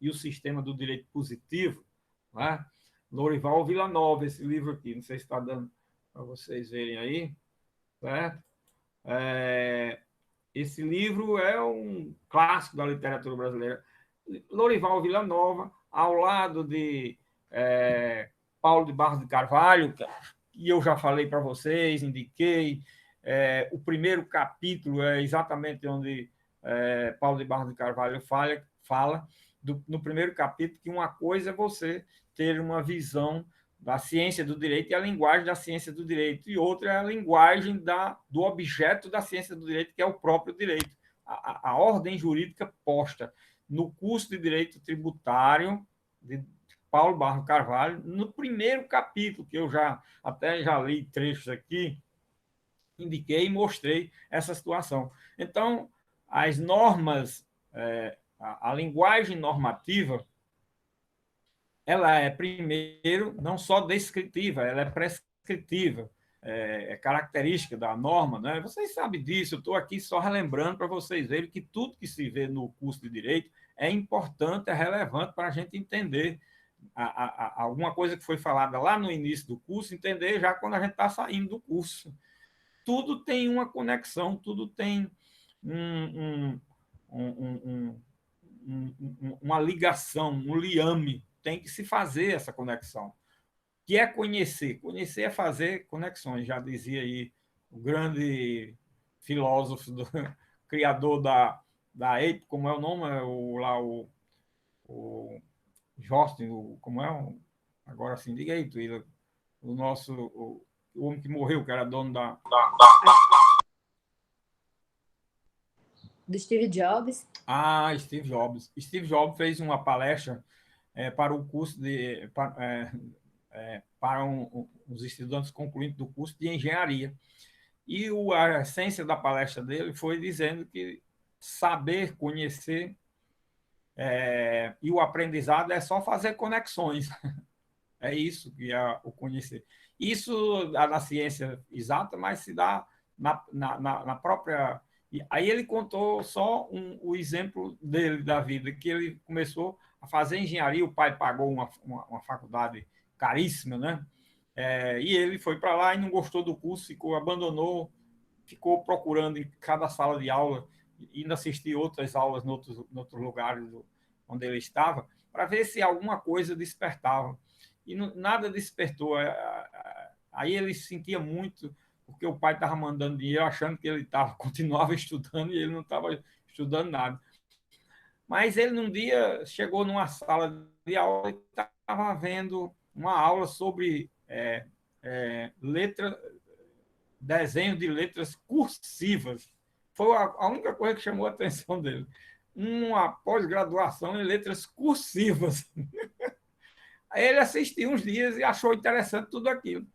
e o Sistema do Direito Positivo. Né? Lourival Vilanova, esse livro aqui, não sei se está dando para vocês verem aí, certo? Esse livro é um clássico da literatura brasileira. Lourival Vilanova, ao lado de Paulo de Barros de Carvalho, que eu já falei para vocês, indiquei. O primeiro capítulo é exatamente onde Paulo de Barros de Carvalho fala no primeiro capítulo, que uma coisa é você ter uma visão da ciência do direito e a linguagem da ciência do direito, e outra é a linguagem do objeto da ciência do direito, que é o próprio direito. A ordem jurídica posta no curso de Direito Tributário de Paulo Barros Carvalho, no primeiro capítulo, que eu até já li trechos aqui, indiquei e mostrei essa situação. Então, as normas, a linguagem normativa, ela é, primeiro, não só descritiva, ela é prescritiva, é característica da norma. Né? Vocês sabem disso, eu estou aqui só relembrando para vocês verem que tudo que se vê no curso de Direito é importante, é relevante para a gente entender alguma coisa que foi falada lá no início do curso, entender já quando a gente está saindo do curso. Tudo tem uma conexão, tudo tem uma ligação, um liame. Tem que se fazer essa conexão. Que é conhecer? Conhecer é fazer conexões, já dizia aí o grande filósofo, criador da EIP, como é o nome? O Justin, como é? Agora sim, diga aí, Tuíla. O homem que morreu, que era dono do Steve Jobs. Steve Jobs. Steve Jobs fez uma palestra para o curso para os estudantes concluintes do curso de engenharia. E a essência da palestra dele foi dizendo que saber, conhecer e o aprendizado é só fazer conexões. É isso que é o conhecer. Isso dá na ciência exata, mas se dá na própria... Aí ele contou só o exemplo dele, da vida, que ele começou a fazer engenharia, o pai pagou uma faculdade caríssima, né? E ele foi para lá e não gostou do curso, abandonou, ficou procurando em cada sala de aula indo assistir outras aulas em outros lugares onde ele estava, para ver se alguma coisa despertava. E nada despertou. Aí ele sentia muito, porque o pai estava mandando dinheiro, achando que ele continuava estudando e ele não estava estudando nada. Mas ele, num dia, chegou numa sala de aula e estava vendo uma aula sobre desenho de letras cursivas. Foi a única coisa que chamou a atenção dele. Uma pós-graduação em letras cursivas. Aí ele assistiu uns dias e achou interessante tudo aquilo.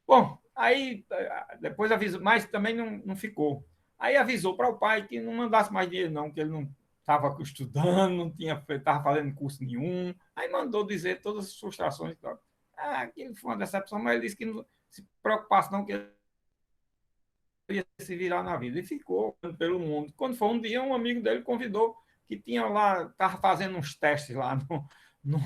Bom, aí depois avisou, mas também não ficou. Aí avisou para o pai que não mandasse mais dinheiro, não, que ele não estava estudando, não estava fazendo curso nenhum. Aí mandou dizer todas as frustrações. Aquilo foi uma decepção, mas ele disse que não se preocupasse, não, que ele ia se virar na vida. E ficou pelo mundo. Quando foi um dia, um amigo dele convidou, que tinha lá, estava fazendo uns testes lá no,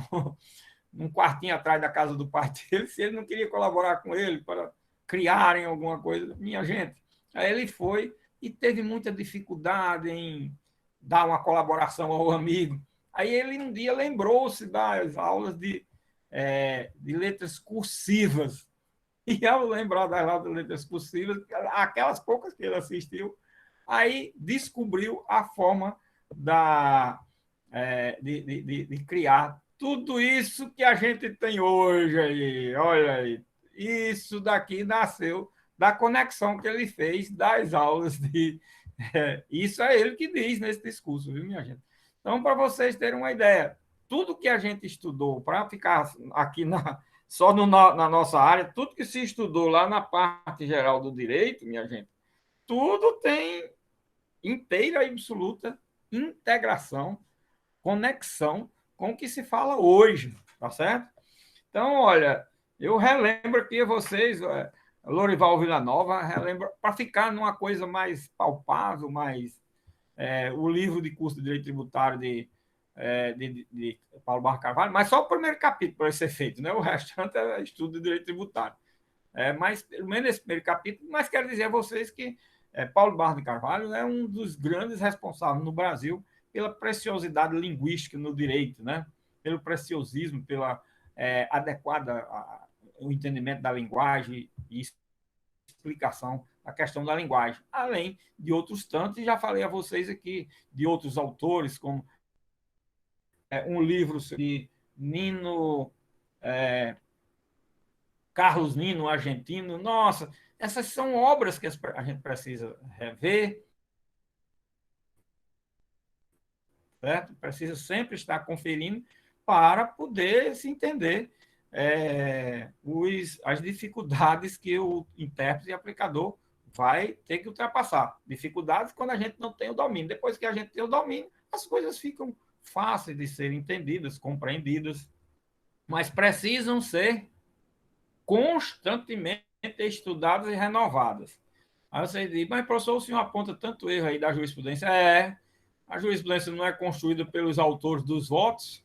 num quartinho atrás da casa do pai dele, se ele não queria colaborar com ele para criarem alguma coisa. Minha gente, aí ele foi e teve muita dificuldade em dar uma colaboração ao amigo. Aí ele um dia lembrou-se das aulas de letras cursivas. E ao lembrar das aulas de letras cursivas, aquelas poucas que ele assistiu, aí descobriu a forma de criar tudo isso que a gente tem hoje aí. Olha aí, isso daqui nasceu da conexão que ele fez das aulas de. Isso é ele que diz nesse discurso, viu, minha gente? Então, para vocês terem uma ideia, tudo que a gente estudou, para ficar aqui só na nossa área, tudo que se estudou lá na parte geral do direito, minha gente, tudo tem inteira e absoluta integração, conexão com o que se fala hoje, tá certo? Então, olha, eu relembro aqui a vocês, Lorival Villanova, relembro, para ficar numa coisa mais palpável, mais o livro de curso de Direito Tributário de Paulo Barra Carvalho, mas só o primeiro capítulo para ser feito, né? O restante é estudo de Direito Tributário. Mas, pelo menos esse primeiro capítulo, mas quero dizer a vocês que Paulo Barra de Carvalho é um dos grandes responsáveis no Brasil pela preciosidade linguística no direito, né? Pelo preciosismo, pela adequada o entendimento da linguagem e explicação da questão da linguagem, além de outros tantos, e já falei a vocês aqui de outros autores, como um livro de Nino, Carlos Nino, argentino. Nossa, essas são obras que a gente precisa rever, certo? Precisa sempre estar conferindo para poder se entender as dificuldades que o intérprete e aplicador vai ter que ultrapassar. Dificuldades quando a gente não tem o domínio. Depois que a gente tem o domínio, as coisas ficam fáceis de serem entendidas, compreendidas, mas precisam ser constantemente estudadas e renovadas. Aí você diz, mas professor, o senhor aponta tanto erro aí da jurisprudência. A jurisprudência não é construída pelos autores dos votos?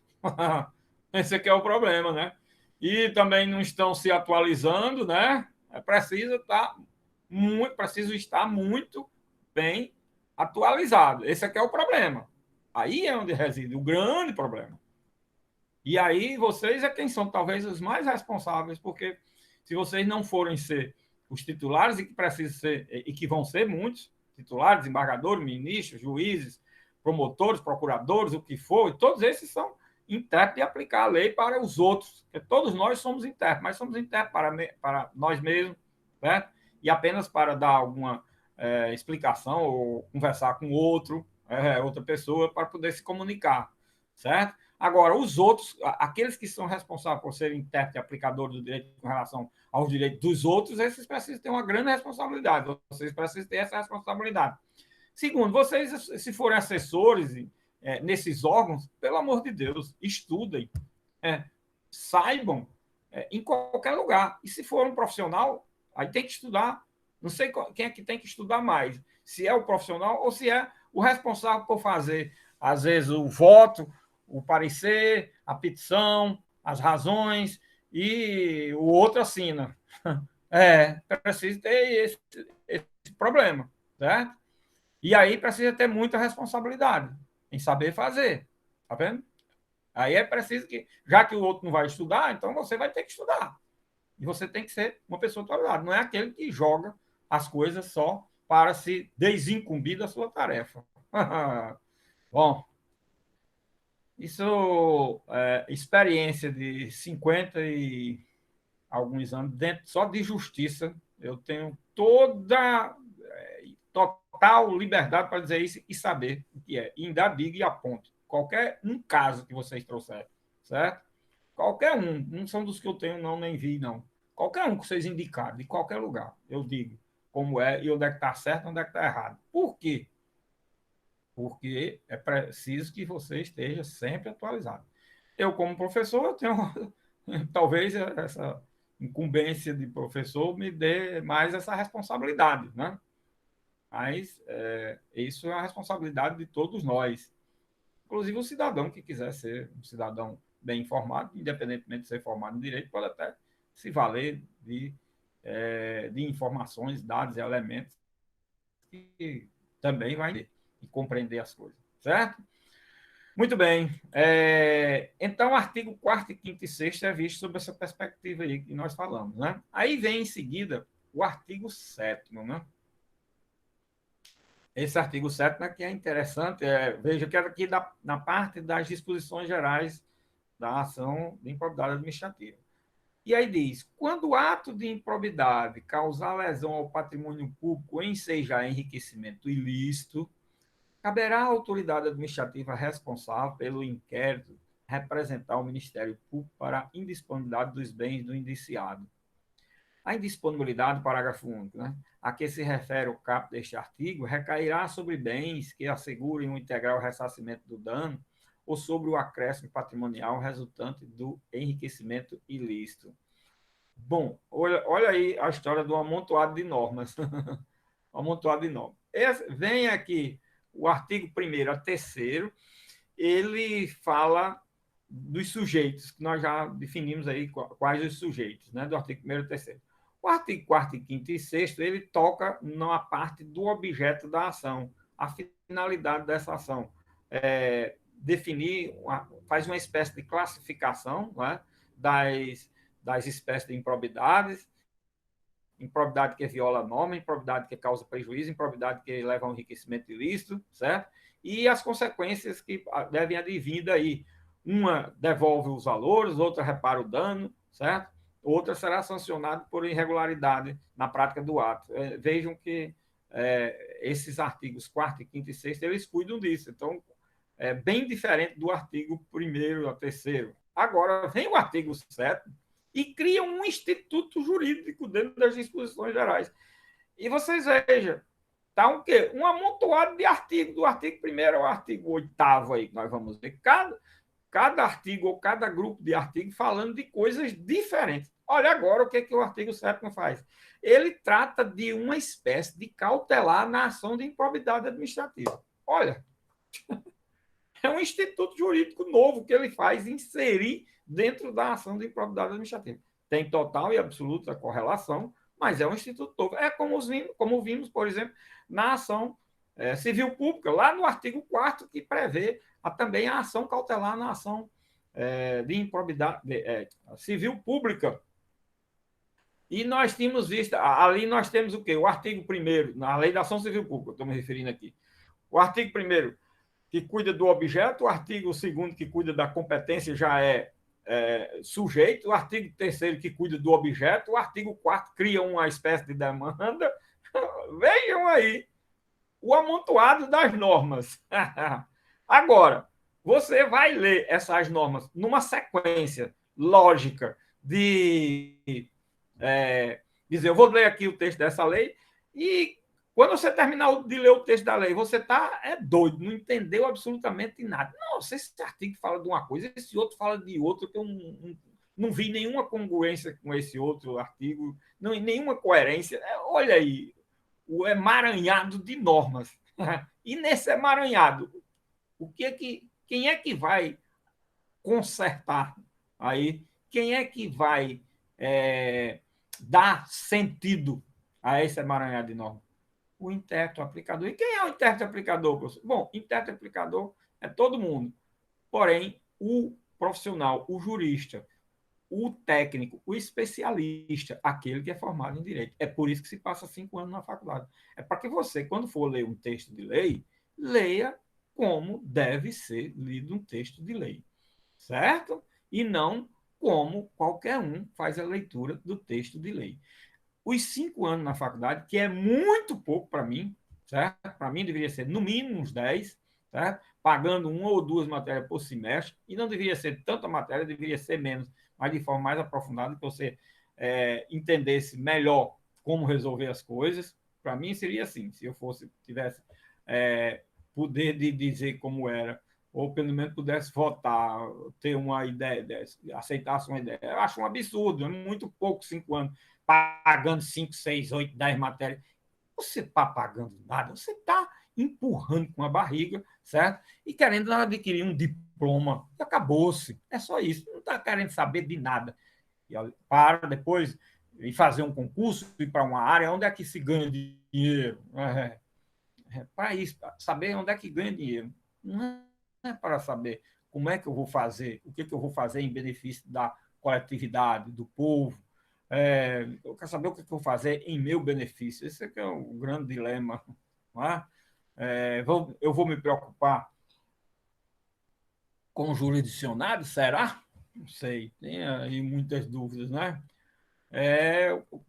Esse aqui é o problema, né? E também não estão se atualizando, né? Preciso estar muito bem atualizado. Esse aqui é o problema. Aí é onde reside o grande problema. E aí vocês é quem são talvez os mais responsáveis, porque se vocês não forem ser os titulares e que precisam ser, e que vão ser muitos titulares, desembargadores, ministros, juízes, promotores, procuradores, o que for, e todos esses são intérpretes de aplicar a lei para os outros, porque todos nós somos intérpretes, mas somos intérpretes para nós mesmos, certo? E apenas para dar alguma explicação ou conversar com outra pessoa para poder se comunicar, certo? Agora, os outros, aqueles que são responsáveis por serem intérprete e aplicador do direito com relação aos direitos dos outros, esses precisam ter uma grande responsabilidade. Vocês precisam ter essa responsabilidade. Segundo, vocês, se forem assessores nesses órgãos, pelo amor de Deus, estudem, saibam em qualquer lugar. E se for um profissional, aí tem que estudar. Não sei quem é que tem que estudar mais, se é o profissional ou se é o responsável por fazer, às vezes, o voto, o parecer, a petição, as razões, e o outro assina. Precisa ter esse problema, certo? E aí precisa ter muita responsabilidade em saber fazer. Tá vendo? Aí é preciso que, já que o outro não vai estudar, então você vai ter que estudar. E você tem que ser uma pessoa atualizada. Não é aquele que joga as coisas só para se desincumbir da sua tarefa. Bom, isso é experiência de 50 e alguns anos dentro só de justiça. Eu tenho toda total liberdade para dizer isso e saber o que é. E ainda diga e aponte. Qualquer um caso que vocês trouxerem, certo? Qualquer um. Não são dos que eu tenho, não, nem vi, não. Qualquer um que vocês indicarem, de qualquer lugar, eu digo como é e onde é que está certo e onde é que está errado. Por quê? Porque é preciso que você esteja sempre atualizado. Eu, como professor, eu tenho talvez essa incumbência de professor me dê mais essa responsabilidade, né? Mas isso é a responsabilidade de todos nós, inclusive o cidadão que quiser ser um cidadão bem informado, independentemente de ser formado em direito, pode até se valer de informações, dados e elementos que também vai e compreender as coisas, certo? Muito bem. Então, o artigo 4º, 5º e 6º é visto sob essa perspectiva aí que nós falamos, né? Aí vem em seguida o artigo 7º, né? Esse artigo 7º aqui é interessante, veja que é aqui na parte das disposições gerais da ação de improbidade administrativa. E aí diz, quando o ato de improbidade causar lesão ao patrimônio público ou ensejar enriquecimento ilícito, caberá à autoridade administrativa responsável pelo inquérito representar o Ministério Público para a indisponibilidade dos bens do indiciado. A indisponibilidade, parágrafo único, né, a que se refere o caput deste artigo, recairá sobre bens que assegurem o integral ressarcimento do dano ou sobre o acréscimo patrimonial resultante do enriquecimento ilícito. Bom, olha aí a história do amontoado de normas. Amontoado de normas. Vem aqui o artigo 1º a 3º, ele fala dos sujeitos, que nós já definimos aí quais os sujeitos, né, do artigo 1º e 3º. O artigo 4º, 5º e 6º, ele toca na parte do objeto da ação, a finalidade dessa ação. Definir, faz uma espécie de classificação, né, das espécies de improbidades, improbidade que viola a norma, improbidade que causa prejuízo, improbidade que leva a um enriquecimento ilícito, certo? E as consequências que devem advir daí. Uma devolve os valores, outra repara o dano, certo? Outra será sancionada por irregularidade na prática do ato. Vejam que esses artigos 4º, 5º e 6º, eles cuidam disso. Então, é bem diferente do artigo 1º a 3º. Agora, vem o artigo 7º, e cria um instituto jurídico dentro das disposições gerais. E vocês vejam, tá um quê? Um amontoado de artigos, do artigo 1º ao artigo 8º aí, que nós vamos ver. Cada artigo ou cada grupo de artigos falando de coisas diferentes. Olha agora o que o artigo 7º faz. Ele trata de uma espécie de cautelar na ação de improbidade administrativa. Olha, é um instituto jurídico novo que ele faz inserir dentro da ação de improbidade administrativa. Tem total e absoluta correlação, mas é um instituto novo. É como vimos, por exemplo, na ação civil pública, lá no artigo 4º, que prevê também a ação cautelar na ação de improbidade civil pública. E nós tínhamos visto, ali nós temos o quê? O artigo 1º, na lei da ação civil pública, estou me referindo aqui. O artigo 1º, que cuida do objeto, o artigo 2º, que cuida da competência, já é sujeito, o artigo 3º, que cuida do objeto, o artigo 4º cria uma espécie de demanda. Vejam aí o amontoado das normas. Agora, você vai ler essas normas numa sequência lógica de dizer, eu vou ler aqui o texto dessa lei e quando você terminar de ler o texto da lei, você está doido, não entendeu absolutamente nada. Nossa, esse artigo fala de uma coisa, esse outro fala de outra, que eu não vi nenhuma congruência com esse outro artigo, não, nenhuma coerência. Olha aí, o emaranhado de normas. E nesse emaranhado, quem é que vai consertar aí? Quem é que vai dar sentido a esse emaranhado de normas? o intérprete aplicador. E quem é o intérprete aplicador, professor? Bom, intérprete aplicador é todo mundo. Porém, o profissional, o jurista, o técnico, o especialista, aquele que é formado em direito. É por isso que se passa 5 anos na faculdade. É para que você, quando for ler um texto de lei, leia como deve ser lido um texto de lei, certo? E não como qualquer um faz a leitura do texto de lei. Os 5 anos na faculdade, que é muito pouco para mim, certo? Para mim deveria ser no mínimo uns 10, certo? Pagando 1 ou 2 matérias por semestre, e não deveria ser tanta matéria, deveria ser menos, mas de forma mais aprofundada, que você entendesse melhor como resolver as coisas. Para mim seria assim, se eu tivesse poder de dizer como era, ou pelo menos pudesse votar, ter uma ideia, aceitasse uma ideia. Eu acho um absurdo, é muito pouco 5 anos pagando 5, 6, 8, 10 matérias. Você está pagando nada, você está empurrando com a barriga, certo? E querendo adquirir um diploma. Acabou-se. É só isso. Não está querendo saber de nada. E para depois ir fazer um concurso, ir para uma área onde é que se ganha dinheiro. Para isso, para saber onde é que ganha dinheiro. Não é para saber como é que eu vou fazer, o que eu vou fazer em benefício da coletividade, do povo. Eu quero saber o que eu vou fazer em meu benefício. Esse é que é o grande dilema. Não é? Eu vou me preocupar com o jurisdicionário? Será? Não sei, tem aí muitas dúvidas, né?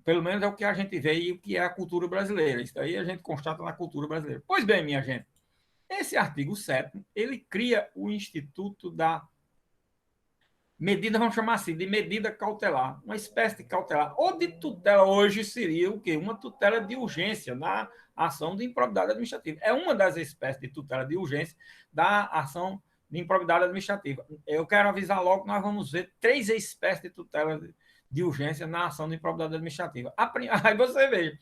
Pelo menos é o que a gente vê e o que é a cultura brasileira. Isso aí a gente constata na cultura brasileira. Pois bem, minha gente, esse artigo 7º, ele cria o Instituto da medida, vamos chamar assim, de medida cautelar, uma espécie de cautelar, ou de tutela. Hoje seria o quê? Uma tutela de urgência na ação de improbidade administrativa. É uma das espécies de tutela de urgência da ação de improbidade administrativa. Eu quero avisar logo que nós vamos ver 3 espécies de tutela de urgência na ação de improbidade administrativa. Aí você veja,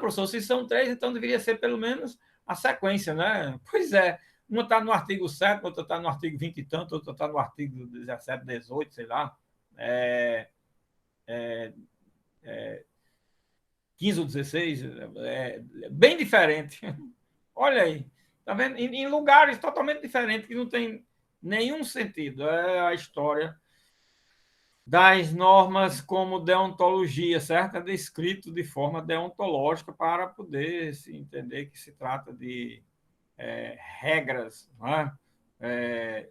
professor, se são 3, então deveria ser pelo menos a sequência, né? Pois é, uma está no artigo 7, outra está no artigo 20 e tanto, outra está no artigo 17, 18, sei lá, é, é, é, 15 ou 16, bem diferente. Olha aí, tá vendo? Em lugares totalmente diferentes, que não tem nenhum sentido. É a história das normas como deontologia, certo? É descrito de forma deontológica para poder se entender que se trata de regras, né?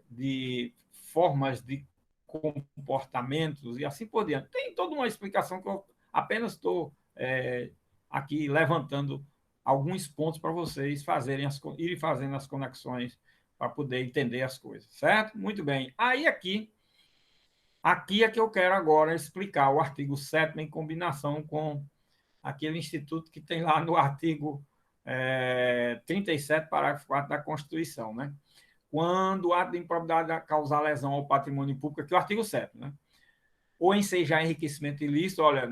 De formas de comportamentos e assim por diante. Tem toda uma explicação que eu apenas estou aqui levantando alguns pontos para vocês irem fazendo as conexões para poder entender as coisas, certo? Muito bem. Aí aqui é que eu quero agora explicar o artigo 7º em combinação com aquele instituto que tem lá no artigo 37, parágrafo 4 da Constituição, né? Quando o ato de improbidade causar lesão ao patrimônio público, aqui é o artigo 7º, né? Ou ensejar enriquecimento ilícito, olha,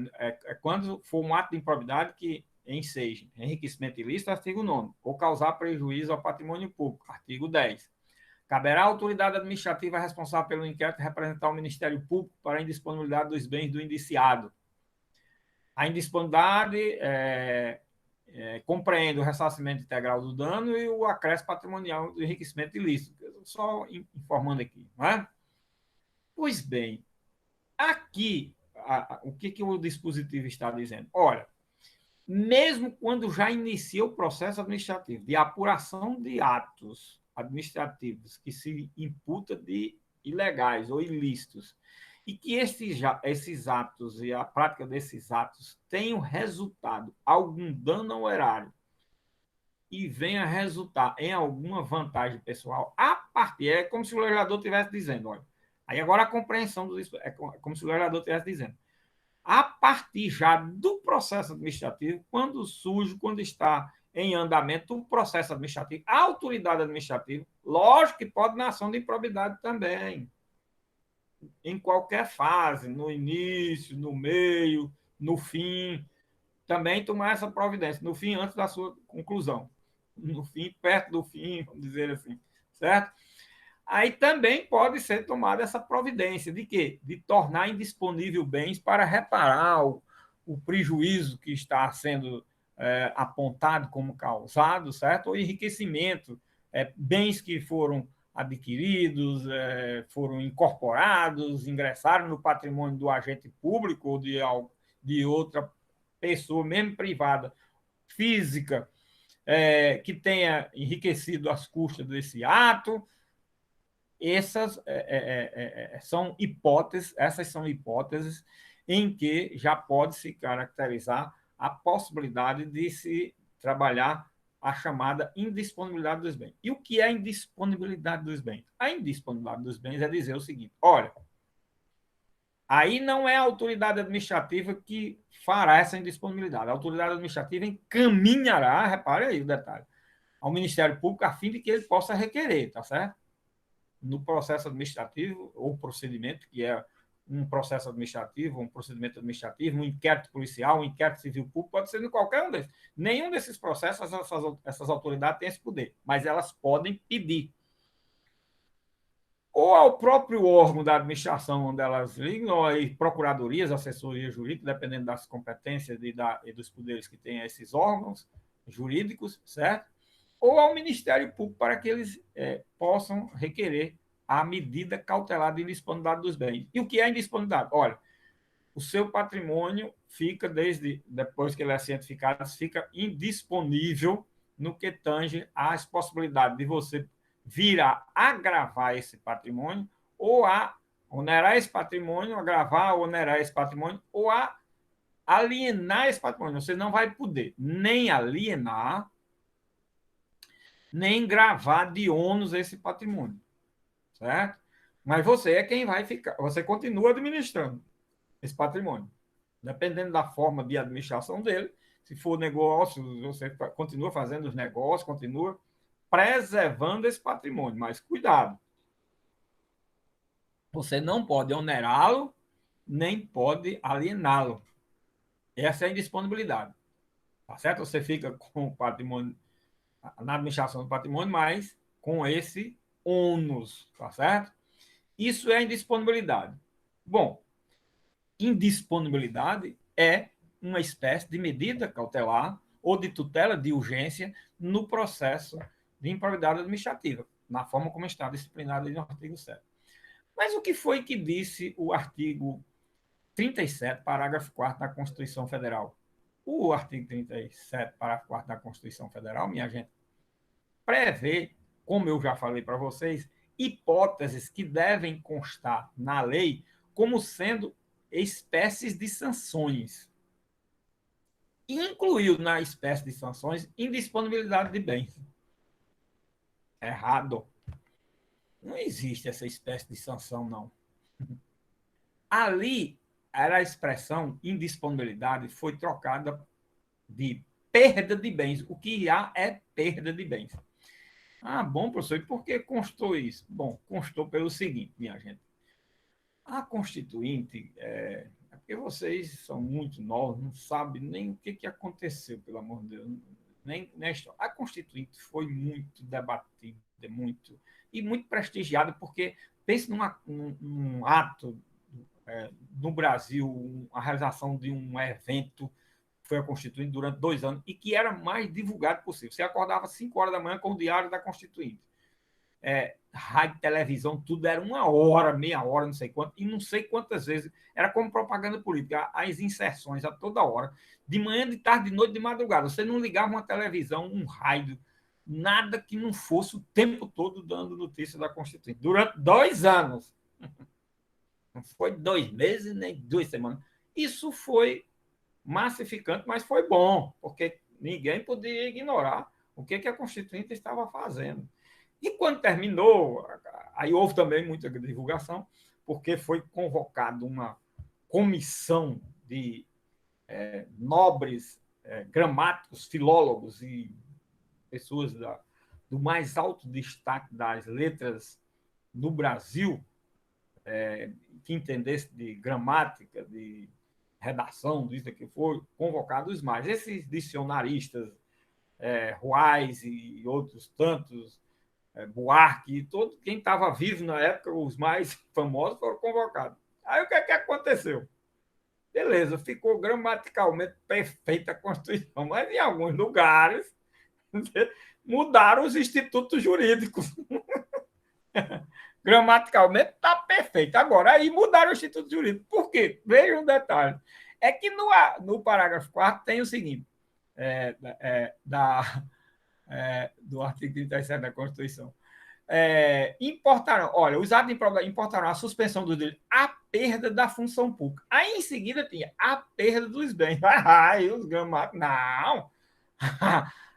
quando for um ato de improbidade que enseje enriquecimento ilícito, artigo 9º, ou causar prejuízo ao patrimônio público, artigo 10º. Caberá à autoridade administrativa responsável pelo inquérito representar o Ministério Público para a indisponibilidade dos bens do indiciado. A indisponibilidade compreende o ressarcimento integral do dano e o acréscimo patrimonial do enriquecimento ilícito. Só informando aqui, não é? Pois bem, aqui, o que o dispositivo está dizendo? Olha, mesmo quando já inicia o processo administrativo de apuração de atos administrativos que se imputa de ilegais ou ilícitos, e que esses atos e a prática desses atos tenham resultado algum dano ao erário e venha resultar em alguma vantagem pessoal, a partir é como se o legislador estivesse dizendo, olha, aí agora a compreensão disso é como se o legislador estivesse dizendo, a partir já do processo administrativo, quando está em andamento o processo administrativo, a autoridade administrativa, lógico que pode na ação de improbidade também, em qualquer fase, no início, no meio, no fim, também tomar essa providência, no fim, antes da sua conclusão, no fim, perto do fim, vamos dizer assim, certo? Aí também pode ser tomada essa providência de quê? De tornar indisponível bens para reparar o prejuízo que está sendo apontado como causado, certo? Ou enriquecimento, bens que foram adquiridos, foram incorporados, ingressaram no patrimônio do agente público ou de outra pessoa, mesmo privada, física, que tenha enriquecido às custas desse ato. Essas são hipóteses em que já pode se caracterizar a possibilidade de se trabalhar a chamada indisponibilidade dos bens. E o que é a indisponibilidade dos bens? A indisponibilidade dos bens é dizer o seguinte: olha, aí não é a autoridade administrativa que fará essa indisponibilidade. A autoridade administrativa encaminhará, repare aí o detalhe, ao Ministério Público a fim de que ele possa requerer, tá certo? No processo administrativo ou procedimento, que é um processo administrativo, um procedimento administrativo, um inquérito policial, um inquérito civil público, pode ser em qualquer um desses. Nenhum desses processos essas autoridades têm esse poder, mas elas podem pedir. Ou ao próprio órgão da administração onde elas ligam, ou aí procuradorias, assessoria jurídica, dependendo das competências e dos poderes que têm esses órgãos jurídicos, certo? Ou ao Ministério Público para que eles possam requerer a medida cautelar de indisponibilidade dos bens. E o que é indisponibilidade? Olha, o seu patrimônio fica, depois que ele é cientificado, fica indisponível no que tange às possibilidades de você vir a agravar esse patrimônio ou a onerar esse patrimônio, agravar, onerar esse patrimônio ou a alienar esse patrimônio. Você não vai poder nem alienar, nem gravar de ônus esse patrimônio, certo? Mas você é quem vai ficar, você continua administrando esse patrimônio. Dependendo da forma de administração dele, se for negócio, você continua fazendo os negócios, continua preservando esse patrimônio, mas cuidado. Você não pode onerá-lo, nem pode aliená-lo. Essa é a indisponibilidade. Tá certo? Você fica com o patrimônio na administração do patrimônio, mas com esse ônus, tá certo? Isso é indisponibilidade. Bom, indisponibilidade é uma espécie de medida cautelar ou de tutela de urgência no processo de improbidade administrativa, na forma como está disciplinado no artigo 7. Mas o que foi que disse o artigo 37, parágrafo 4 da Constituição Federal? O artigo 37, parágrafo 4 da Constituição Federal, minha gente, prevê, como eu já falei para vocês, hipóteses que devem constar na lei como sendo espécies de sanções. Incluiu na espécie de sanções indisponibilidade de bens. Errado. Não existe essa espécie de sanção, não. Ali, era a expressão indisponibilidade foi trocada de perda de bens. O que há é perda de bens. Ah, bom, professor, e por que constou isso? Bom, constou pelo seguinte, minha gente. A Constituinte, porque vocês são muito novos, não sabem nem o que aconteceu, pelo amor de Deus. Nem a história. A Constituinte foi muito debatida, muito prestigiada, porque pense num ato no Brasil, a realização de um evento que foi a Constituinte durante 2 anos e que era mais divulgado possível. Você acordava às 5 horas da manhã com o Diário da Constituinte. Rádio, televisão, tudo era 1 hora, meia hora, não sei quanto, e não sei quantas vezes, era como propaganda política, as inserções a toda hora, de manhã, de tarde, de noite, de madrugada. Você não ligava uma televisão, um rádio, nada que não fosse o tempo todo dando notícia da Constituinte. Durante 2 anos. Não foi 2 meses, nem 2 semanas. Isso foi massificante, mas foi bom, porque ninguém podia ignorar o que a Constituinte estava fazendo. E quando terminou, aí houve também muita divulgação, porque foi convocada uma comissão de nobres gramáticos, filólogos e pessoas do mais alto destaque das letras no Brasil, que entendesse de gramática, de redação, disso que foi convocados mais. Esses dicionaristas, Ruais e outros tantos, Buarque, todo quem estava vivo na época, os mais famosos foram convocados. Aí o que aconteceu? Beleza, ficou gramaticalmente perfeita a Constituição, mas em alguns lugares mudaram os institutos jurídicos. Gramaticalmente está perfeito. Agora, aí mudaram o instituto jurídico. Por quê? Veja um detalhe. É que no parágrafo 4 tem o seguinte, do artigo 37 da Constituição. Olha, os atos importaram a suspensão do direito, a perda da função pública. Aí, em seguida, tinha a perda dos bens. Aí os gramáticos, não.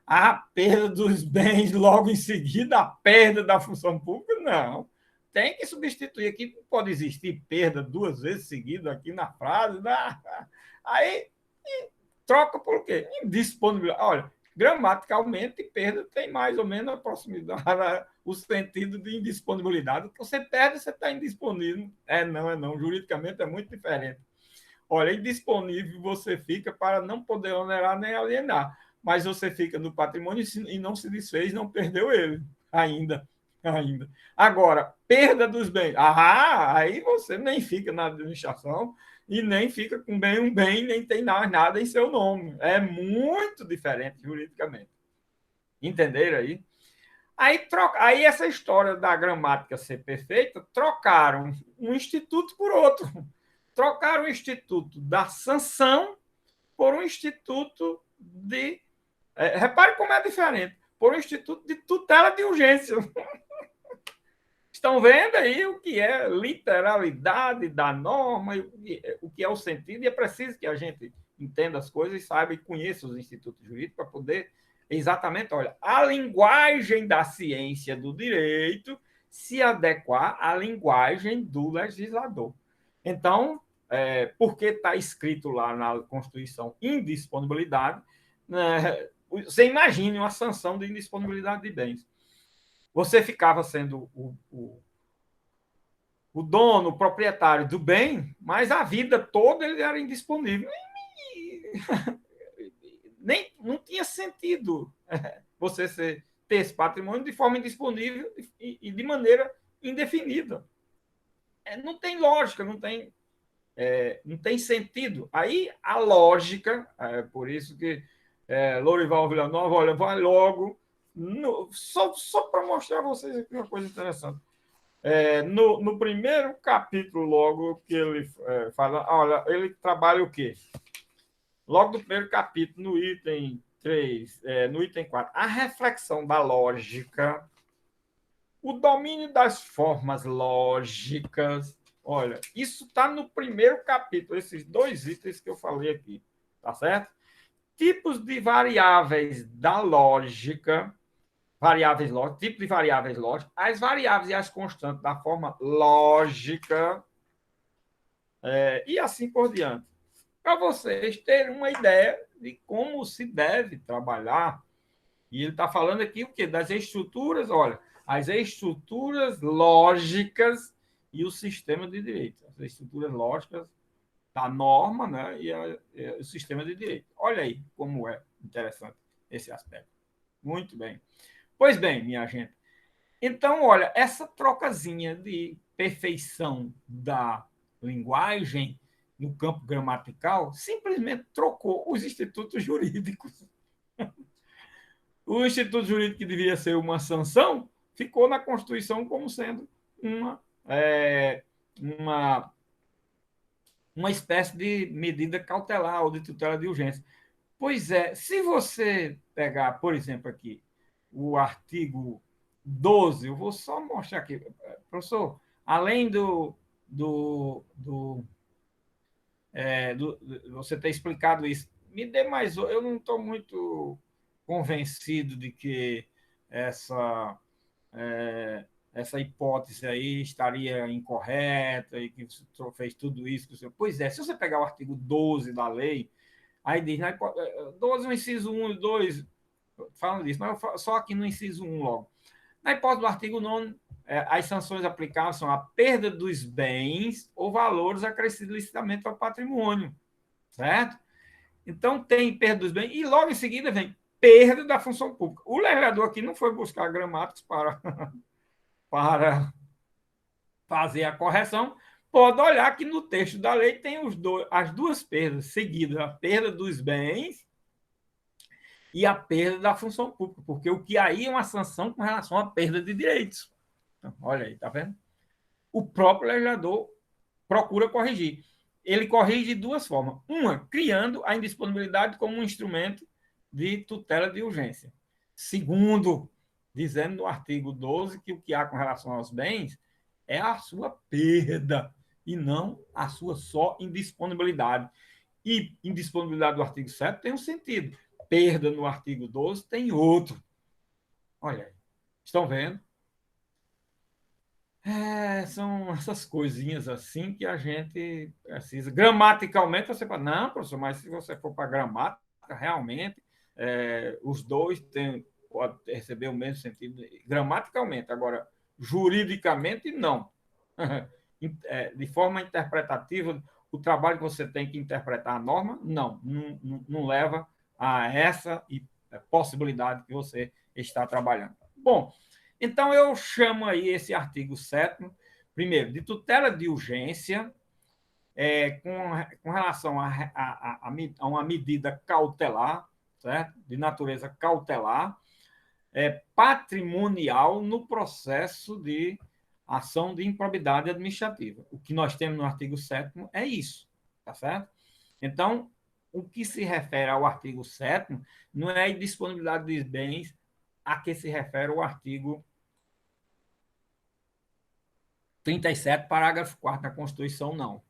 A perda dos bens, logo em seguida, a perda da função pública, não. Tem que substituir aqui, não pode existir perda duas vezes seguidas aqui na frase. Aí, troca por quê? Indisponibilidade. Olha, gramaticalmente, perda tem mais ou menos a proximidade, o sentido de indisponibilidade. Você perde, você está indisponível. Não. Juridicamente é muito diferente. Olha, indisponível você fica para não poder onerar nem alienar, mas você fica no patrimônio e não se desfez, não perdeu ele ainda. Agora, perda dos bens. Aí você nem fica na administração e nem fica com um bem, nem tem nada em seu nome. É muito diferente juridicamente. Entenderam aí? Aí essa história da gramática ser perfeita, trocaram um instituto por outro. Trocaram o instituto da sanção por um instituto de... repare como é diferente. Por um instituto de tutela de urgência. Estão vendo aí o que é literalidade da norma, o que é o sentido, e é preciso que a gente entenda as coisas e saiba e conheça os institutos jurídicos para poder exatamente, olha, a linguagem da ciência do direito se adequar à linguagem do legislador. Então, porque está escrito lá na Constituição indisponibilidade, né, você imagine uma sanção de indisponibilidade de bens. Você ficava sendo o dono, o proprietário do bem, mas a vida toda ele era indisponível. Nem, não tinha sentido você ter esse patrimônio de forma indisponível e de maneira indefinida. Não tem lógica, não tem sentido. Aí a lógica, por isso que Lorival Villanova, olha, vai logo, só para mostrar a vocês aqui uma coisa interessante. No primeiro capítulo, logo que ele fala, olha, ele trabalha o quê? Logo do primeiro capítulo, no item 3, no item 4, a reflexão da lógica, o domínio das formas lógicas. Olha, isso está no primeiro capítulo, esses dois itens que eu falei aqui, tá certo? Tipos de variáveis da lógica, tipo de variáveis lógicas, as variáveis e as constantes da forma lógica, e assim por diante. Para vocês terem uma ideia de como se deve trabalhar. E ele está falando aqui o quê? Das estruturas, olha, as estruturas lógicas e o sistema de direito. As estruturas lógicas da norma, né, e o sistema de direito. Olha aí como é interessante esse aspecto. Muito bem. Pois bem, minha gente. Então, olha, essa trocazinha de perfeição da linguagem no campo gramatical simplesmente trocou os institutos jurídicos. O instituto jurídico que devia ser uma sanção ficou na Constituição como sendo uma espécie de medida cautelar ou de tutela de urgência. Pois é, se você pegar, por exemplo, aqui, o artigo 12, eu vou só mostrar aqui, professor, além você ter explicado isso, me dê mais. Eu não estou muito convencido de que essa hipótese aí estaria incorreta e que você fez tudo isso. Pois é, se você pegar o artigo 12 da lei, aí diz, 12, o inciso 1 e 2, falando disso, mas só aqui no inciso 1 logo. Na hipótese do artigo 9, as sanções aplicáveis são a perda dos bens ou valores acrescidos licitamente ao patrimônio, certo? Então, tem perda dos bens e logo em seguida vem perda da função pública. O legislador aqui não foi buscar gramáticos para fazer a correção, pode olhar que no texto da lei tem as duas perdas seguidas, a perda dos bens e a perda da função pública, porque o que aí é uma sanção com relação à perda de direitos. Então, olha aí, tá vendo? O próprio legislador procura corrigir. Ele corrige de duas formas. Uma, criando a indisponibilidade como um instrumento de tutela de urgência. Segundo, dizendo no artigo 12 que o que há com relação aos bens é a sua perda e não a sua só indisponibilidade. E indisponibilidade do artigo 7 tem um sentido. Perda no artigo 12 tem outro. Olha aí. Estão vendo? São essas coisinhas assim que a gente precisa. Gramaticalmente, você fala, não, professor, mas se você for para gramática, realmente, os dois podem receber o mesmo sentido gramaticalmente. Agora, juridicamente, não. De forma interpretativa, o trabalho que você tem que interpretar a norma, não leva a essa possibilidade que você está trabalhando. Bom, então, eu chamo aí esse artigo 7º, primeiro, de tutela de urgência, com relação a uma medida cautelar, certo? De natureza cautelar, patrimonial no processo de ação de improbidade administrativa. O que nós temos no artigo 7º é isso, tá certo? Então, o que se refere ao artigo 7º não é a indisponibilidade de bens a que se refere o artigo 37, parágrafo 4º da Constituição, não.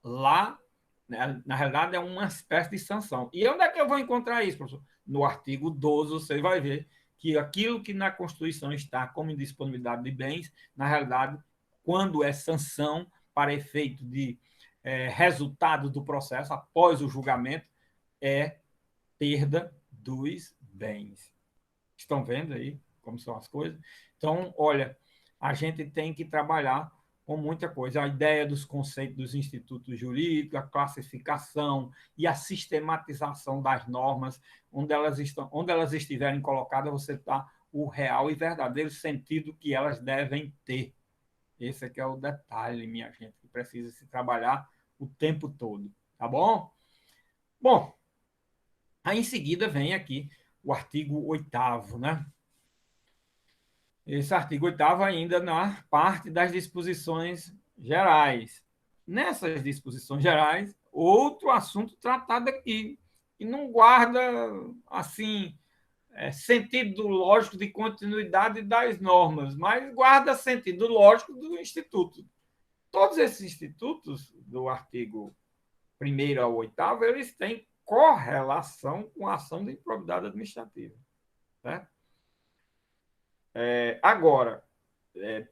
Lá, né, na realidade, é uma espécie de sanção. E onde é que eu vou encontrar isso, professor? No artigo 12, você vai ver que aquilo que na Constituição está como indisponibilidade de bens, na realidade, quando é sanção para efeito de resultado do processo, após o julgamento, é perda dos bens. Estão vendo aí como são as coisas? Então, olha, a gente tem que trabalhar com muita coisa. A ideia dos conceitos dos institutos jurídicos, a classificação e a sistematização das normas, onde elas estiverem colocadas, você dá o real e verdadeiro sentido que elas devem ter. Esse aqui é o detalhe, minha gente, que precisa se trabalhar o tempo todo. Tá bom? Bom, aí em seguida vem aqui o artigo 8º, né? Esse artigo 8º ainda na parte das disposições gerais. Nessas disposições gerais, outro assunto tratado aqui, que não guarda, assim, sentido lógico de continuidade das normas, mas guarda sentido lógico do Instituto. Todos esses institutos, do artigo 1º ao 8º, eles têm correlação com a ação de improbidade administrativa. Certo? Agora,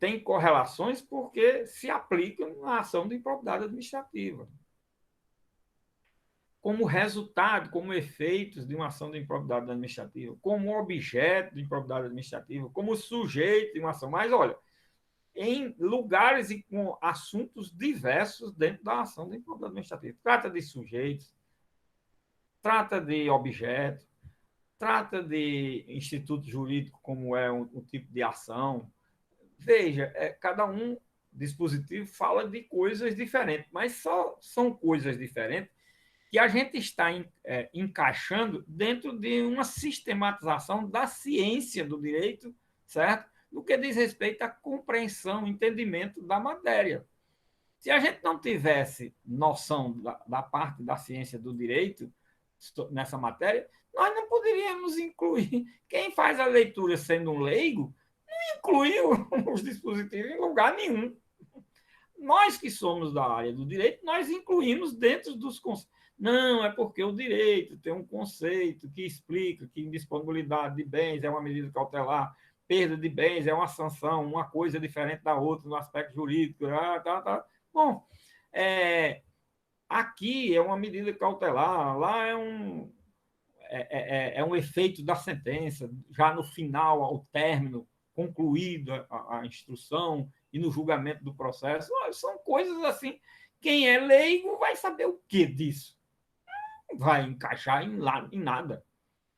tem correlações porque se aplicam na ação de improbidade administrativa. Como resultado, como efeitos de uma ação de improbidade administrativa, como objeto de improbidade administrativa, como sujeito de uma ação. Mas, olha, em lugares e com assuntos diversos dentro da ação de improbidade administrativa. Trata de sujeitos, trata de objeto, trata de instituto jurídico, como é um tipo de ação. Veja, cada um dispositivo fala de coisas diferentes, mas só são coisas diferentes que a gente está encaixando dentro de uma sistematização da ciência do direito, certo? No que diz respeito à compreensão, entendimento da matéria. Se a gente não tivesse noção da parte da ciência do direito nessa matéria, nós não poderíamos incluir. Quem faz a leitura sendo um leigo, incluir os dispositivos em lugar nenhum. Nós que somos da área do direito, nós incluímos dentro dos conceitos. Não, é porque o direito tem um conceito que explica que indisponibilidade de bens é uma medida cautelar, perda de bens é uma sanção, uma coisa diferente da outra no aspecto jurídico. Bom, aqui é uma medida cautelar, lá é um efeito da sentença, já no final, ao término, concluída a instrução e no julgamento do processo. São coisas assim. Quem é leigo vai saber o que disso. Não vai encaixar em nada.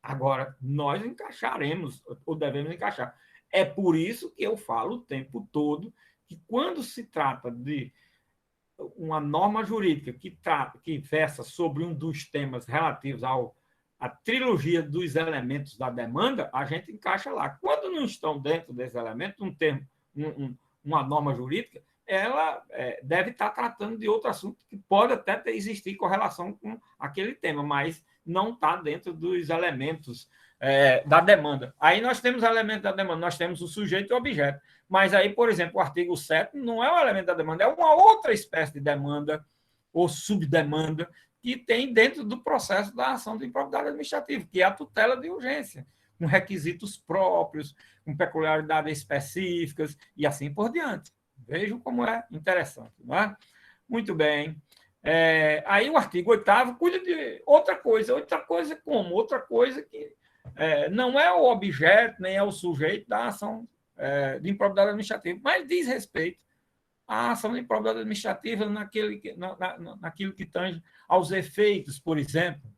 Agora, nós encaixaremos, ou devemos encaixar. É por isso que eu falo o tempo todo que, quando se trata de uma norma jurídica que versa sobre um dos temas relativos à trilogia dos elementos da demanda, a gente encaixa lá. Quando não estão dentro desses elementos, uma norma jurídica, ela deve estar tratando de outro assunto que pode até existir correlação com aquele tema, mas não está dentro dos elementos da demanda. Aí nós temos elementos da demanda, nós temos o sujeito e o objeto. Mas aí, por exemplo, o artigo 7 não é um elemento da demanda, é uma outra espécie de demanda ou subdemanda que tem dentro do processo da ação de improbidade administrativa, que é a tutela de urgência, com requisitos próprios, com peculiaridades específicas e assim por diante. Vejam como é interessante, não é? Muito bem. Aí o artigo 8º cuida de outra coisa como? Outra coisa que não é o objeto, nem é o sujeito da ação de improbidade administrativa, mas diz respeito à ação de improbidade administrativa naquilo que tange aos efeitos, por exemplo,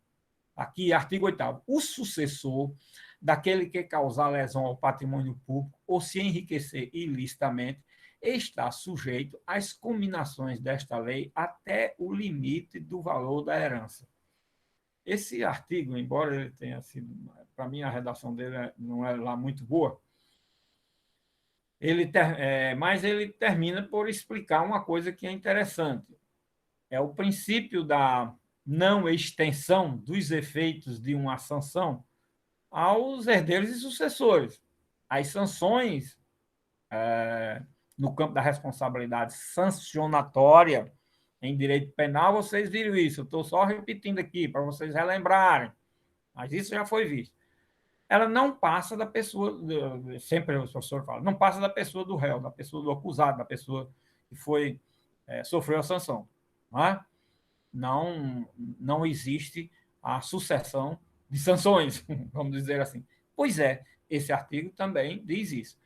aqui, artigo 8º, o sucessor daquele que causar lesão ao patrimônio público ou se enriquecer ilicitamente está sujeito às cominações desta lei até o limite do valor da herança. Esse artigo, embora ele tenha sido, para mim, a redação dele não é lá muito boa, mas ele termina por explicar uma coisa que é interessante. É o princípio da não extensão dos efeitos de uma sanção aos herdeiros e sucessores. As sanções, no campo da responsabilidade sancionatória, em direito penal, vocês viram isso. Eu estou só repetindo aqui para vocês relembrarem, mas isso já foi visto. Ela não passa da pessoa, sempre o professor fala, não passa da pessoa do réu, da pessoa do acusado, da pessoa que sofreu a sanção. Não existe a sucessão de sanções, vamos dizer assim. Pois é, esse artigo também diz isso.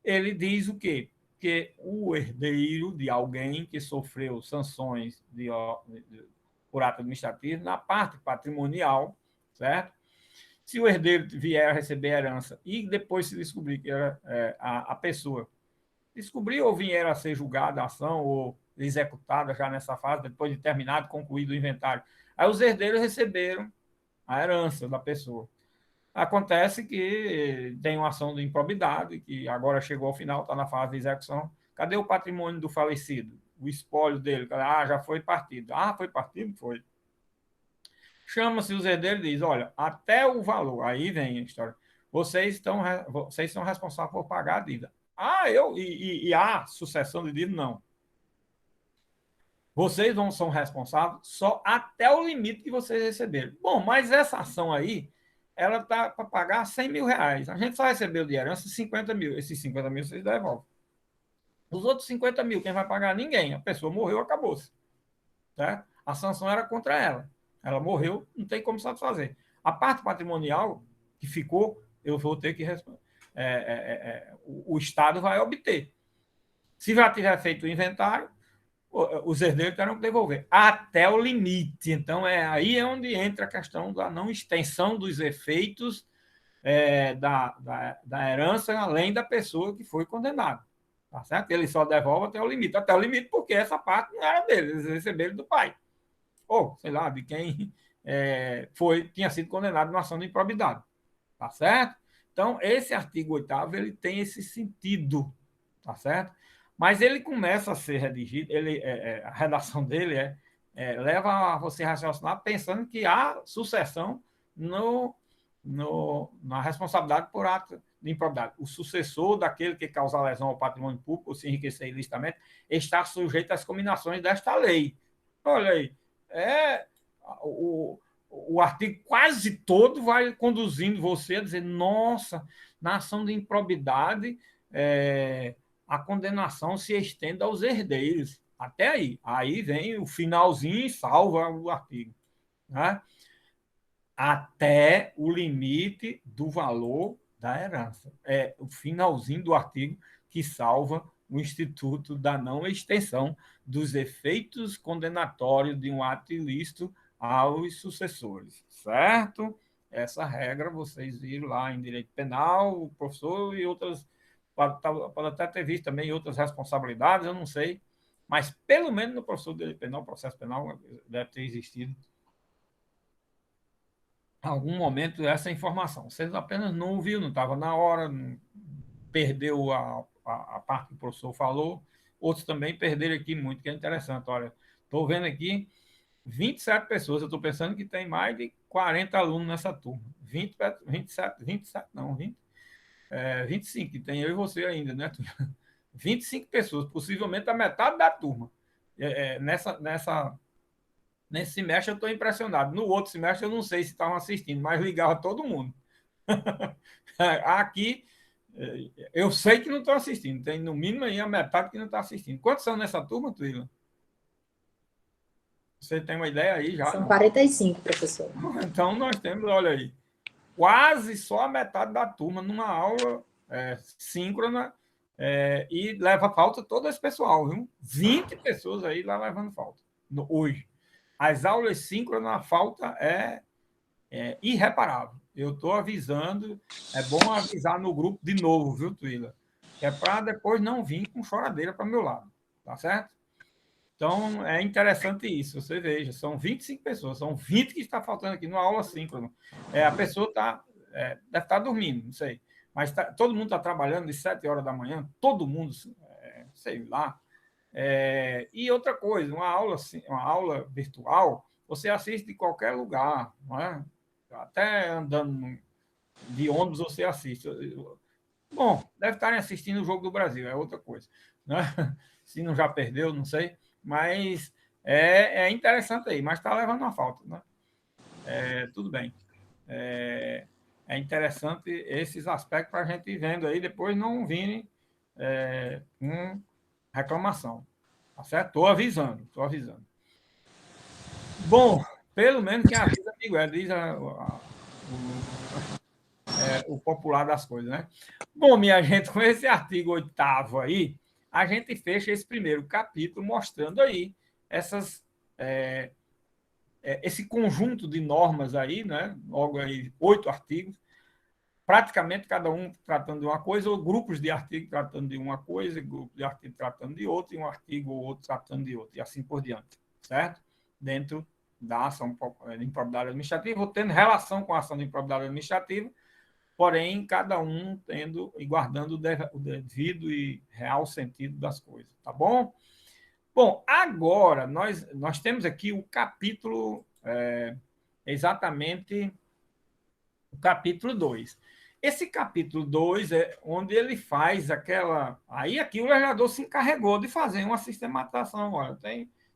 Ele diz o quê? Que o herdeiro de alguém que sofreu sanções por ato administrativo, na parte patrimonial, certo? Se o herdeiro vier a receber herança e depois se descobrir que era a pessoa descobrir ou vier a ser julgada a ação ou executada já nessa fase, depois de terminado, concluído o inventário, aí os herdeiros receberam a herança da pessoa. Acontece que tem uma ação de improbidade, que agora chegou ao final, está na fase de execução. Cadê o patrimônio do falecido? O espólio dele? Já foi partido. Foi partido? Foi. Chama-se os herdeiros e diz, olha, até o valor, aí vem a história, vocês são responsáveis por pagar a dívida. E há sucessão de dívida? Não. Vocês são responsáveis só até o limite que vocês receberam. Bom, mas essa ação aí, ela está para pagar 100 mil reais. A gente só recebeu de herança 50 mil. Esses 50 mil vocês devolvem. Os outros 50 mil, quem vai pagar? Ninguém. A pessoa morreu, acabou-se. Certo? A sanção era contra ela. Ela morreu, não tem como satisfazer. A parte patrimonial que ficou, eu vou ter que responder. O Estado vai obter. Se já tiver feito o inventário, os herdeiros terão que devolver até o limite. Então, aí é onde entra a questão da não extensão dos efeitos da herança, além da pessoa que foi condenada. Tá certo? Ele só devolve até o limite. Até o limite, porque essa parte não era dele, eles receberam do pai. Ou, sei lá, de quem tinha sido condenado numa ação de improbidade. Tá certo? Então, esse artigo 8º, ele tem esse sentido, tá certo? Mas ele começa a ser redigido, a redação dele leva a você raciocinar pensando que há sucessão na responsabilidade por ato de improbidade. O sucessor daquele que causar lesão ao patrimônio público ou se enriquecer ilicitamente está sujeito às combinações desta lei. Olha aí, o artigo quase todo vai conduzindo você a dizer, nossa, na ação de improbidade, a condenação se estende aos herdeiros. Até aí. Aí vem o finalzinho e salva o artigo. Né? Até o limite do valor da herança. É o finalzinho do artigo que salva o instituto da não extensão dos efeitos condenatórios de um ato ilícito aos sucessores, certo? Essa regra vocês viram lá em direito penal, o professor e outras, pode até ter visto também outras responsabilidades, eu não sei, mas pelo menos no processo penal, processo penal, deve ter existido em algum momento essa informação. Você apenas não ouviu, não estava na hora, perdeu a parte que o professor falou, outros também perderam aqui muito, que é interessante. Olha, estou vendo aqui 27 pessoas, eu estou pensando que tem mais de 40 alunos nessa turma. 27 não, 25, que tem eu e você ainda, né? 25 pessoas, possivelmente a metade da turma. Nesse semestre eu estou impressionado. No outro semestre eu não sei se estavam assistindo, mas ligava todo mundo. Aqui, eu sei que não estão assistindo. Tem no mínimo aí a metade que não está assistindo. Quantos são nessa turma, Twila? Você tem uma ideia aí já? São Não? 45, professor. Então nós temos, olha aí, quase só a metade da turma numa aula síncrona e leva falta todo esse pessoal, viu? 20 pessoas aí lá levando falta hoje. As aulas síncronas, a falta é irreparável. Eu estou avisando, é bom avisar no grupo de novo, viu, Twila? Que é para depois não vir com choradeira para meu lado, tá certo? Então, é interessante isso, você veja, são 25 pessoas, são 20 que está faltando aqui numa aula síncrona. A pessoa deve estar dormindo, não sei, mas todo mundo está trabalhando de 7 horas da manhã, todo mundo, sei lá. E outra coisa, uma aula virtual, você assiste de qualquer lugar, não é? Até andando de ônibus você assiste. Bom, deve estarem assistindo o Jogo do Brasil, é outra coisa. Né? Se não já perdeu, não sei. Mas é interessante aí, mas está levando uma falta. Né? Tudo bem. É interessante esses aspectos para a gente ir vendo aí, depois não virem com reclamação. Tá certo? Estou avisando, estou avisando. Bom, pelo menos quem avisa, amigo, diz o popular das coisas, né? Bom, minha gente, com esse artigo 8º aí, a gente fecha esse primeiro capítulo mostrando aí esse conjunto de normas aí, né? Logo aí, 8 artigos, praticamente cada um tratando de uma coisa, ou grupos de artigos tratando de uma coisa, grupos de artigos tratando de outra, e um artigo ou outro tratando de outro, e assim por diante, certo? Dentro da ação de improbidade administrativa, ou tendo relação com a ação de improbidade administrativa, porém, cada um tendo e guardando o devido e real sentido das coisas, tá bom? Bom, agora nós temos aqui o capítulo, exatamente o capítulo 2. Esse capítulo 2 é onde ele faz aquela... Aí aqui o legislador se encarregou de fazer uma sistematização. Olha,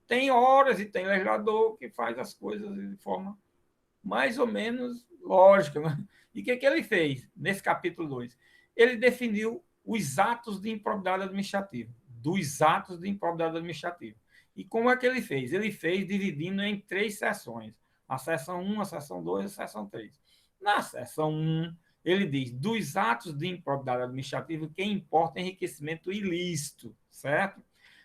tem horas e tem legislador que faz as coisas de forma mais ou menos lógica. Né? E o que ele fez nesse capítulo 2? Ele definiu os atos de improbidade administrativa, dos atos de improbidade administrativa. E como é que ele fez? Ele fez dividindo em 3 seções. A seção 1, a seção 2 e a seção 3. Na seção 1, ele diz, dos atos de improbidade administrativa, que importa enriquecimento ilícito, certo?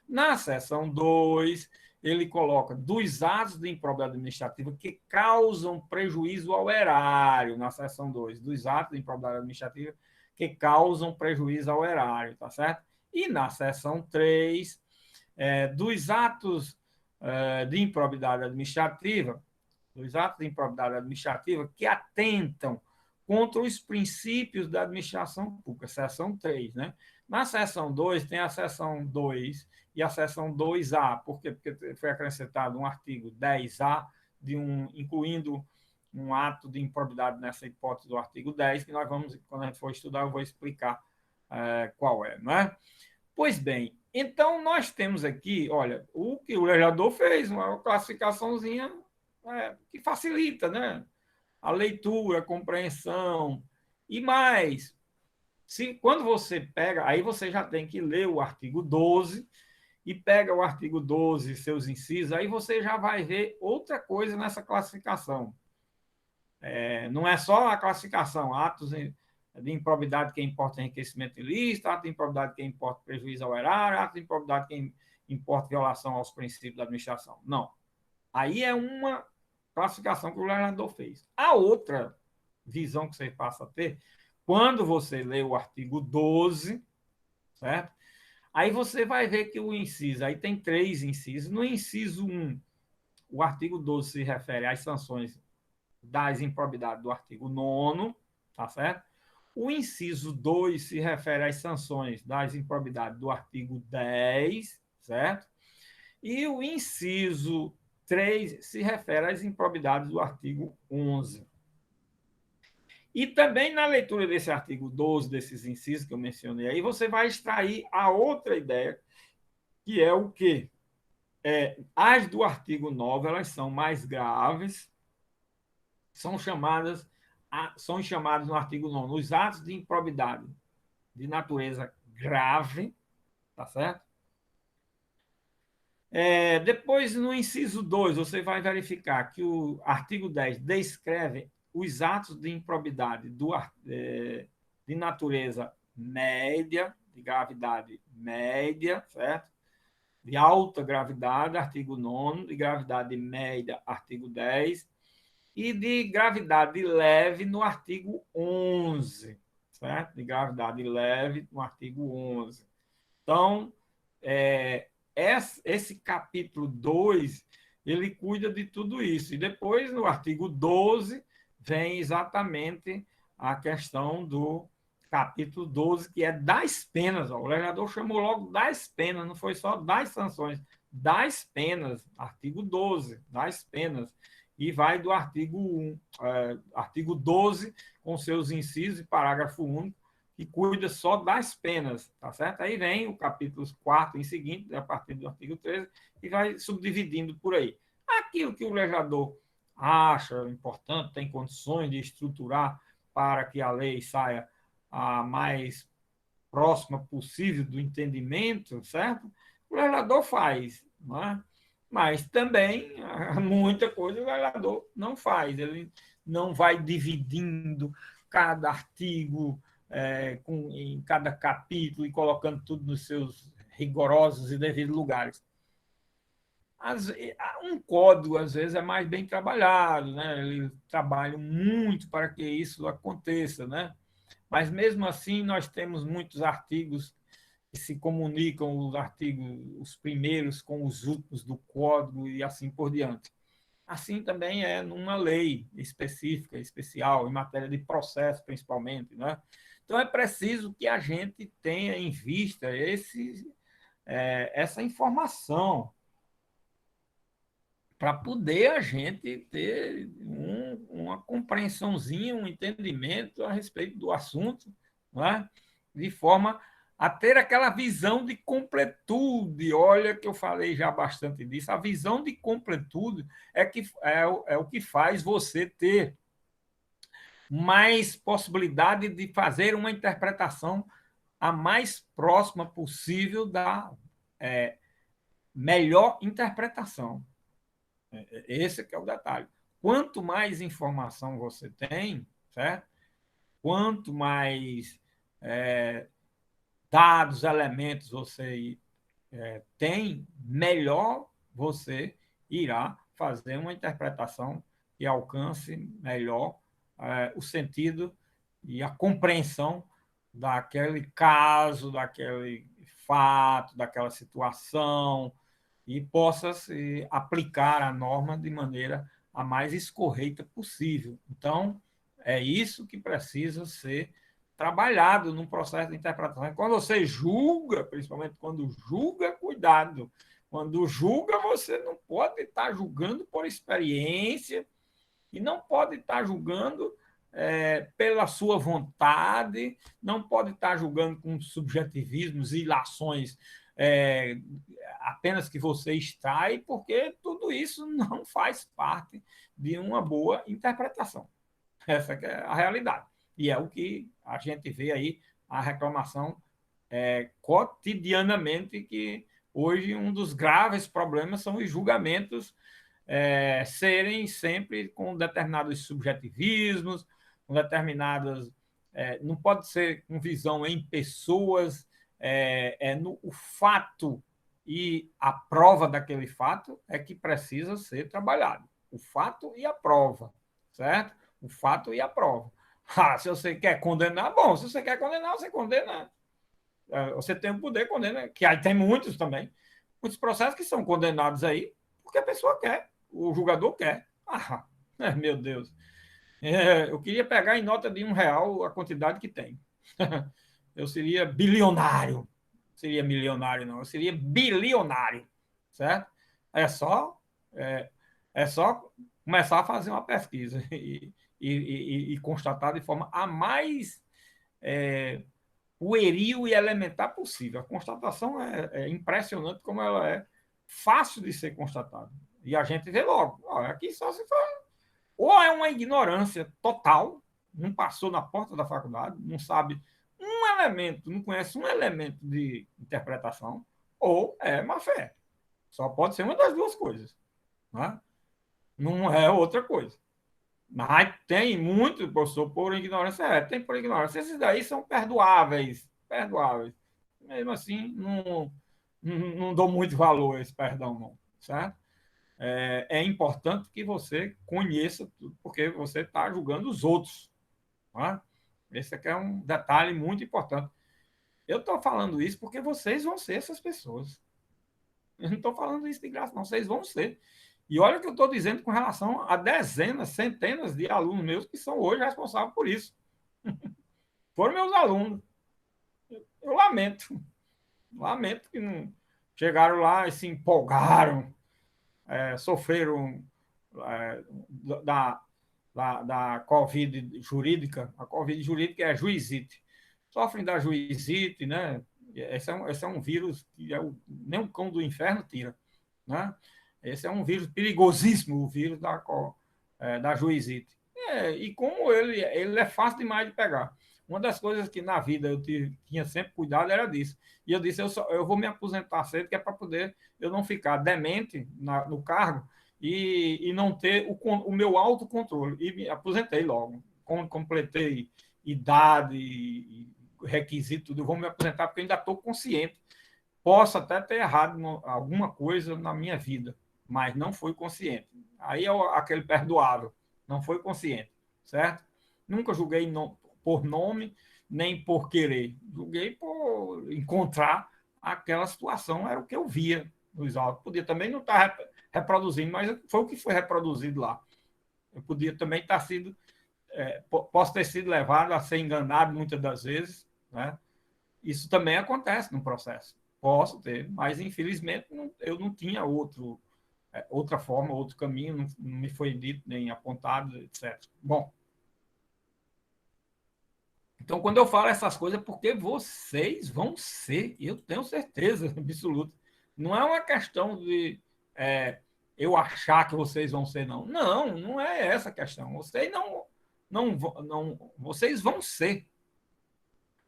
Na seção 2, ele coloca dos atos de improbidade administrativa que causam prejuízo ao erário, na seção 2, dos atos de improbidade administrativa que causam prejuízo ao erário, tá certo? E na seção 3, dos atos de improbidade administrativa, que atentam contra os princípios da administração pública, seção 3, né? Na seção 2, tem a seção 2 e a seção 2A. Por quê? Porque foi acrescentado um artigo 10A, incluindo um ato de improbidade nessa hipótese do artigo 10, que nós vamos, quando a gente for estudar, eu vou explicar qual é, não é? Pois bem, então nós temos aqui, olha, o que o legislador fez, uma classificaçãozinha que facilita, né? A leitura, a compreensão. E mais, quando você pega, aí você já tem que ler o artigo 12 e pega o artigo 12 e seus incisos, aí você já vai ver outra coisa nessa classificação. Não é só a classificação, atos de improbidade que importa enriquecimento ilícito, ato de improbidade que importa prejuízo ao erário, ato de improbidade que importa violação aos princípios da administração. Não. Aí é uma classificação que o legislador fez. A outra visão que você passa a ter, quando você lê o artigo 12, certo? Aí você vai ver que o inciso, aí tem 3 incisos. No inciso 1, o artigo 12 se refere às sanções das improbidades do artigo 9º, tá certo? O inciso 2 se refere às sanções das improbidades do artigo 10, certo? E o inciso 3 se refere às improbidades do artigo 11. E também na leitura desse artigo 12, desses incisos que eu mencionei aí, você vai extrair a outra ideia, que é o quê? As do artigo 9, elas são mais graves, são chamados no artigo 9 os atos de improbidade de natureza grave, tá certo? Depois, no inciso 2, você vai verificar que o artigo 10 descreve os atos de improbidade de natureza média, de gravidade média, certo? De alta gravidade, artigo 9, de gravidade média, artigo 10, e de gravidade leve no artigo 11, certo? De gravidade leve no artigo 11. Então, esse capítulo 2, ele cuida de tudo isso. E depois, no artigo 12, vem exatamente a questão do capítulo 12, que é das penas. O legislador chamou logo das penas, não foi só das sanções, das penas, artigo 12, das penas. E vai do artigo 12, com seus incisos e parágrafo único, que cuida só das penas, tá certo? Aí vem o capítulo 4 em seguinte, a partir do artigo 13, e vai subdividindo por aí. Aquilo que o legislador acha importante, tem condições de estruturar para que a lei saia a mais próxima possível do entendimento, certo? O legislador faz, não é? Mas também muita coisa o legislador não faz. Ele não vai dividindo cada artigo em cada capítulo e colocando tudo nos seus rigorosos e devidos lugares. Um código, às vezes, é mais bem trabalhado, né? Eles trabalham muito para que isso aconteça, né? Mas, mesmo assim, nós temos muitos artigos que se comunicam, os artigos, os primeiros com os últimos do código e assim por diante. Assim também é numa lei específica, especial, em matéria de processo, principalmente, né? Então, é preciso que a gente tenha em vista essa informação para poder a gente ter uma compreensãozinha, um entendimento a respeito do assunto, não é? De forma a ter aquela visão de completude. Olha que eu falei já bastante disso. A visão de completude é o que faz você ter mais possibilidade de fazer uma interpretação a mais próxima possível da melhor interpretação. Esse que é o detalhe. Quanto mais informação você tem, certo? Quanto mais dados, elementos você tem, melhor você irá fazer uma interpretação que alcance melhor o sentido e a compreensão daquele caso, daquele fato, daquela situação, e possa se aplicar a norma de maneira a mais escorreita possível. Então, é isso que precisa ser trabalhado num processo de interpretação. Quando você julga, principalmente quando julga, cuidado. Quando julga, você não pode estar julgando por experiência e não pode estar julgando pela sua vontade, não pode estar julgando com subjetivismos e ilações apenas que você extrai, porque tudo isso não faz parte de uma boa interpretação. Essa é a realidade. E é o que a gente vê aí, a reclamação cotidianamente, que hoje um dos graves problemas são os julgamentos serem sempre com determinados subjetivismos, com determinadas. Não pode ser com visão em pessoas, o fato e a prova daquele fato é que precisa ser trabalhado. O fato e a prova, certo? O fato e a prova. Se você quer condenar, bom. Se você quer condenar, você condena. Você tem o poder condenar, que aí tem muitos também, muitos processos que são condenados aí porque a pessoa quer, o julgador quer. Meu Deus. Eu queria pegar em nota de R$ 1 a quantidade que tem. Eu seria bilionário. Seria milionário, não. Eu seria bilionário. Certo? É só, é, é só começar a fazer uma pesquisa e constatar de forma a mais pueril e elementar possível. A constatação é impressionante como ela é fácil de ser constatada. E a gente vê logo. Aqui só se faz. Ou é uma ignorância total, não passou na porta da faculdade, não sabe um elemento, não conhece um elemento de interpretação, ou é má fé. Só pode ser uma das duas coisas. Né? Não é outra coisa. Mas tem muito, professor, por ignorância. Tem por ignorância. Esses daí são perdoáveis. Perdoáveis. Mesmo assim, não dou muito valor a esse perdão, não. Certo? É importante que você conheça tudo, porque você está julgando os outros. Tá? Esse aqui é um detalhe muito importante. Eu estou falando isso porque vocês vão ser essas pessoas. Eu não estou falando isso de graça, não. Vocês vão ser. E olha o que eu estou dizendo com relação a dezenas, centenas de alunos meus que são hoje responsáveis por isso. Foram meus alunos. Eu lamento. Lamento que não chegaram lá e se empolgaram, sofreram da, da Covid jurídica. A Covid jurídica é a juizite. Sofrem da juizite, né? Esse é um vírus que nem o cão do inferno tira. Né? Esse é um vírus perigosíssimo, o vírus da juizite. E como ele é fácil demais de pegar. Uma das coisas que na vida eu tinha sempre cuidado era disso. E eu disse, eu vou me aposentar cedo, que é para poder eu não ficar demente no cargo e não ter o meu autocontrole. E me aposentei logo. Completei idade e requisito, tudo. Eu vou me aposentar porque eu ainda estou consciente. Posso até ter errado alguma coisa na minha vida, mas não fui consciente. Aí é aquele perdoável, não foi consciente, certo? Nunca julguei por nome, nem por querer. Julguei por encontrar aquela situação, era o que eu via nos autos. Podia também não estar reproduzindo, mas foi o que foi reproduzido lá. Eu podia também estar sido, posso ter sido levado a ser enganado muitas das vezes, né? Isso também acontece no processo. Posso ter, mas infelizmente eu não tinha outra forma, outro caminho, não me foi dito nem apontado, etc. Bom, então quando eu falo essas coisas é porque vocês vão ser, eu tenho certeza absoluta. Não é uma questão de eu achar que vocês vão ser, não. Não é essa a questão. Vocês não, vocês vão ser.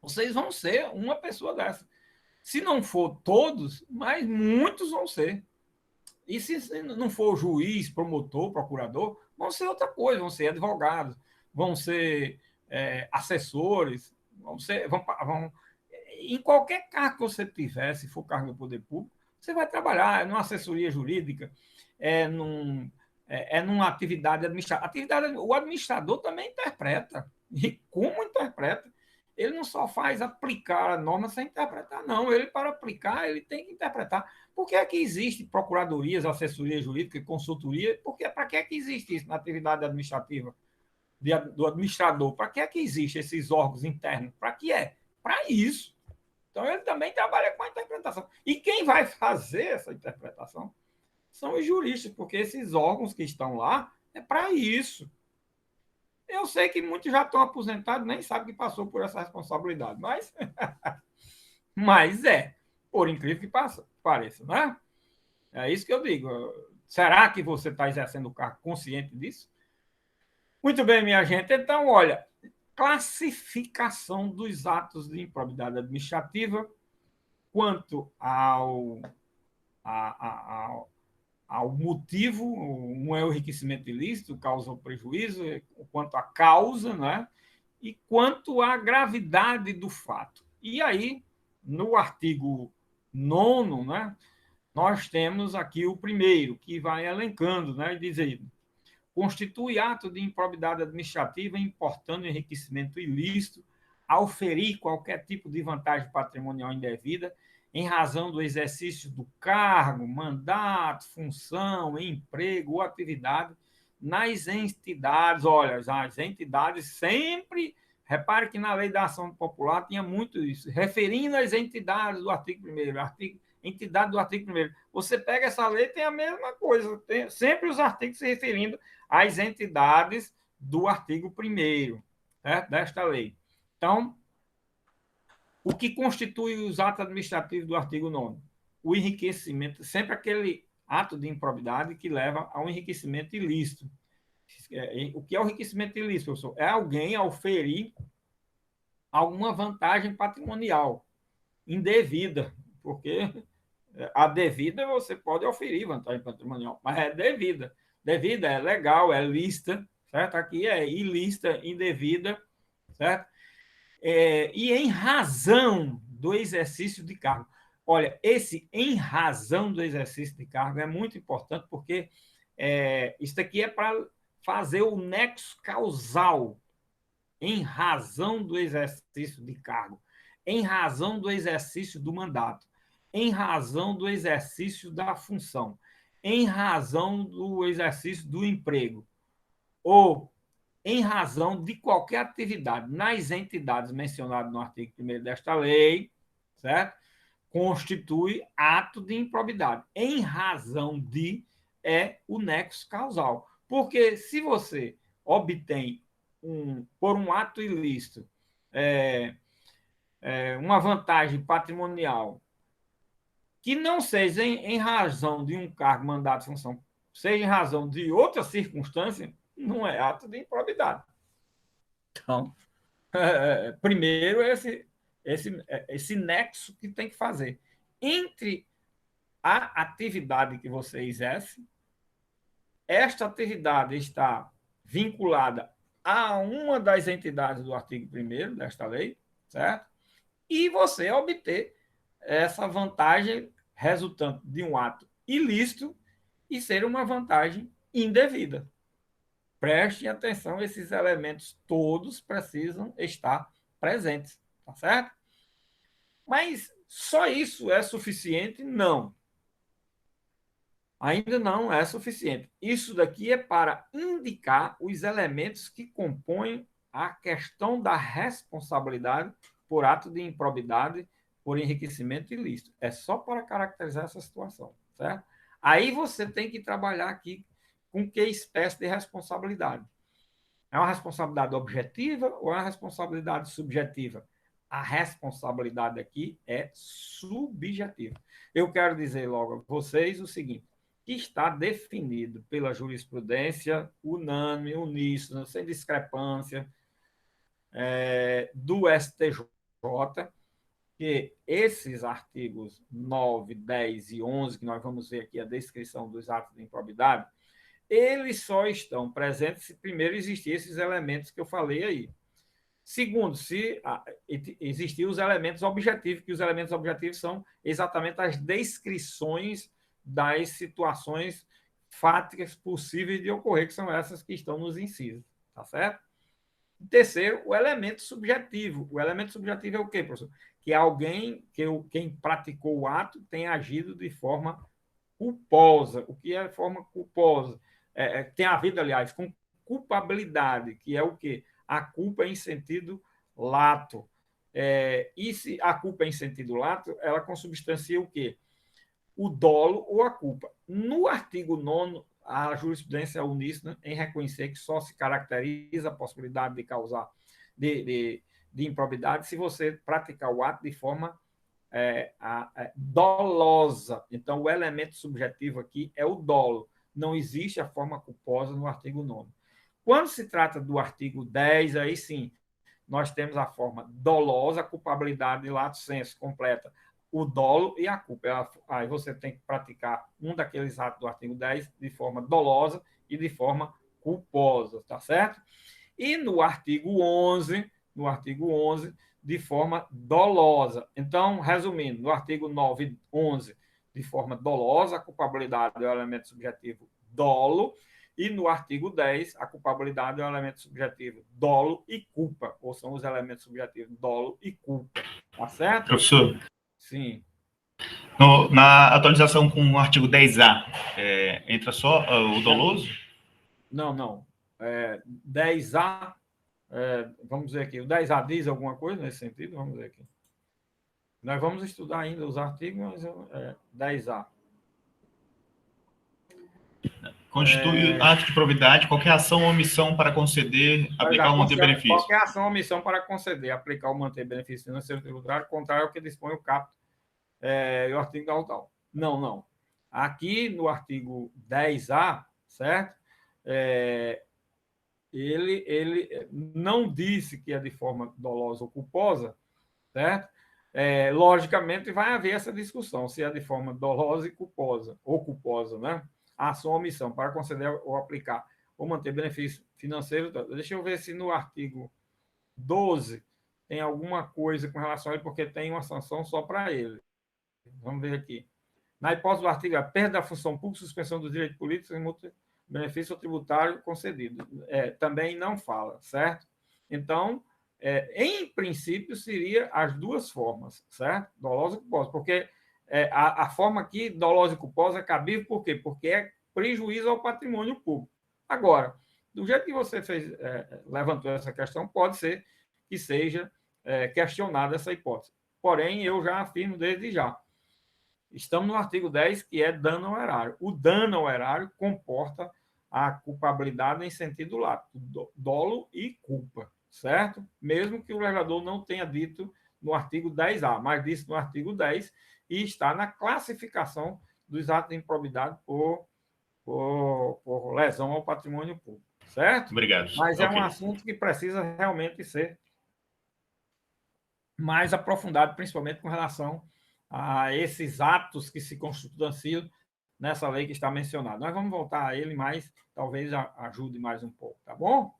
Vocês vão ser uma pessoa dessa. Se não for todos, mas muitos vão ser. E se não for juiz, promotor, procurador, vão ser outra coisa, vão ser advogados, vão ser assessores, em qualquer cargo que você tiver, se for cargo do poder público, você vai trabalhar numa assessoria jurídica, numa atividade administrativa. O administrador também interpreta. E como interpreta? Ele não só faz aplicar a norma sem interpretar, não. Ele, para aplicar, ele tem que interpretar. Por que é que existe procuradorias, assessoria jurídica, consultoria? Porque para que é que existe isso na atividade administrativa do administrador? Para que é que existem esses órgãos internos? Para que é? Para isso. Então, ele também trabalha com a interpretação. E quem vai fazer essa interpretação são os juristas, porque esses órgãos que estão lá é para isso. Eu sei que muitos já estão aposentados, nem sabem que passou por essa responsabilidade, mas por incrível que pareça, não é? É isso que eu digo. Será que você está exercendo o cargo consciente disso? Muito bem, minha gente. Então, olha, classificação dos atos de improbidade administrativa quanto ao motivo, um é o enriquecimento ilícito, causa prejuízo, quanto à causa, né? E quanto à gravidade do fato. E aí, no artigo 9º, né, nós temos aqui o primeiro, que vai elencando, né, e dizendo: constitui ato de improbidade administrativa importando enriquecimento ilícito auferir qualquer tipo de vantagem patrimonial indevida em razão do exercício do cargo, mandato, função, emprego ou atividade nas entidades. Olha, as entidades sempre... Repare que na lei da ação popular tinha muito isso, referindo às entidades do artigo 1º, entidade do artigo 1º. Você pega essa lei, tem a mesma coisa, tem sempre os artigos se referindo às entidades do artigo 1º, certo? Desta lei. Então, o que constitui os atos administrativos do artigo 9º? O enriquecimento, sempre aquele ato de improbidade que leva ao enriquecimento ilícito. O que é o enriquecimento ilícito, professor? É alguém auferir alguma vantagem patrimonial indevida, porque a devida você pode oferir vantagem patrimonial, mas é devida. Devida é legal, é lícita, certo? Aqui é ilícita, indevida, certo? E em razão do exercício de cargo. Olha, esse em razão do exercício de cargo é muito importante, porque isso aqui é para fazer o nexo causal em razão do exercício de cargo, em razão do exercício do mandato, em razão do exercício da função, em razão do exercício do emprego, ou em razão de qualquer atividade nas entidades mencionadas no artigo 1º desta lei, certo? Constitui ato de improbidade. Em razão de o nexo causal. Porque se você obtém por um ato ilícito uma vantagem patrimonial que não seja em razão de um cargo, mandato, função, seja em razão de outra circunstância, não é ato de improbidade. Então, primeiro esse nexo que tem que fazer entre a atividade que você exerce, esta atividade está vinculada a uma das entidades do artigo 1º desta lei, certo? E você obter essa vantagem resultante de um ato ilícito e ser uma vantagem indevida. Prestem atenção, esses elementos todos precisam estar presentes, tá certo? Mas só isso é suficiente? Não. Ainda não é suficiente. Isso daqui é para indicar os elementos que compõem a questão da responsabilidade por ato de improbidade por enriquecimento ilícito. É só para caracterizar essa situação, certo? Aí você tem que trabalhar aqui com que espécie de responsabilidade. É uma responsabilidade objetiva ou é uma responsabilidade subjetiva? A responsabilidade aqui é subjetiva. Eu quero dizer logo a vocês o seguinte, que está definido pela jurisprudência unânime, uníssona, sem discrepância, do STJ, que esses artigos 9, 10 e 11, que nós vamos ver aqui a descrição dos atos de improbidade, eles só estão presentes se primeiro existir esses elementos que eu falei aí. Segundo, se existir os elementos objetivos, que os elementos objetivos são exatamente as descrições das situações fáticas possíveis de ocorrer, que são essas que estão nos incisos, tá certo? Terceiro, o elemento subjetivo. O elemento subjetivo é o quê, professor? Que alguém, quem praticou o ato, tenha agido de forma culposa. O que é forma culposa? Tem a ver, aliás, com culpabilidade, que é o quê? A culpa em sentido lato. E se a culpa é em sentido lato, ela consubstancia o quê? O dolo ou a culpa. No artigo 9º, a jurisprudência é uníssona em reconhecer que só se caracteriza a possibilidade de causar de improbidade se você praticar o ato de forma dolosa. Então, o elemento subjetivo aqui é o dolo. Não existe a forma culposa no artigo 9º. Quando se trata do artigo 10, aí sim, nós temos a forma dolosa, culpabilidade de lato sensu completa, o dolo e a culpa. Aí você tem que praticar um daqueles atos do artigo 10 de forma dolosa e de forma culposa, tá certo? E no artigo 11, de forma dolosa. Então, resumindo, no artigo 9 e 11, de forma dolosa, a culpabilidade é o elemento subjetivo dolo, E no artigo 10, a culpabilidade é um elemento subjetivo, dolo e culpa, ou são os elementos subjetivos, dolo e culpa. Tá certo? Professor? Sim. Na atualização com o artigo 10A, entra só o doloso? Não. 10A, vamos dizer aqui, o 10A diz alguma coisa nesse sentido? Vamos ver aqui. Nós vamos estudar ainda os artigos, mas 10A. Constitui ato de probidade qualquer ação ou omissão para conceder, aplicar ou manter benefício. Qualquer ação ou omissão para conceder, aplicar ou manter benefício financeiro tributário, contrário ao que dispõe o caput e o artigo tal. Não. Aqui no artigo 10A, certo? Ele não disse que é de forma dolosa ou culposa, certo? Logicamente, vai haver essa discussão, se é de forma dolosa e culposa, ou culposa, né? Ação ou omissão, para conceder ou aplicar ou manter benefício financeiro. Deixa eu ver se no artigo 12 tem alguma coisa com relação a ele, porque tem uma sanção só para ele. Vamos ver aqui. Na hipótese do artigo, a perda da função pública, suspensão dos direitos políticos e benefício tributário concedido. Também não fala, certo? Então, em princípio, seria as duas formas, certo? Dolosa e culposa, porque a forma aqui, dolosa e culposa, é cabível, por quê? Porque é prejuízo ao patrimônio público. Agora, do jeito que você levantou essa questão, pode ser que seja questionada essa hipótese. Porém, eu já afirmo desde já. Estamos no artigo 10, que é dano ao erário. O dano ao erário comporta a culpabilidade em sentido lato, dolo e culpa, certo? Mesmo que o legislador não tenha dito no artigo 10A, mas disse no artigo 10 e está na classificação dos atos de improbidade por lesão ao patrimônio público, certo? Obrigado. Mas é um assunto que precisa realmente ser mais aprofundado, principalmente com relação a esses atos que se consubstanciam nessa lei que está mencionada. Nós vamos voltar a ele, mas talvez ajude mais um pouco, tá bom?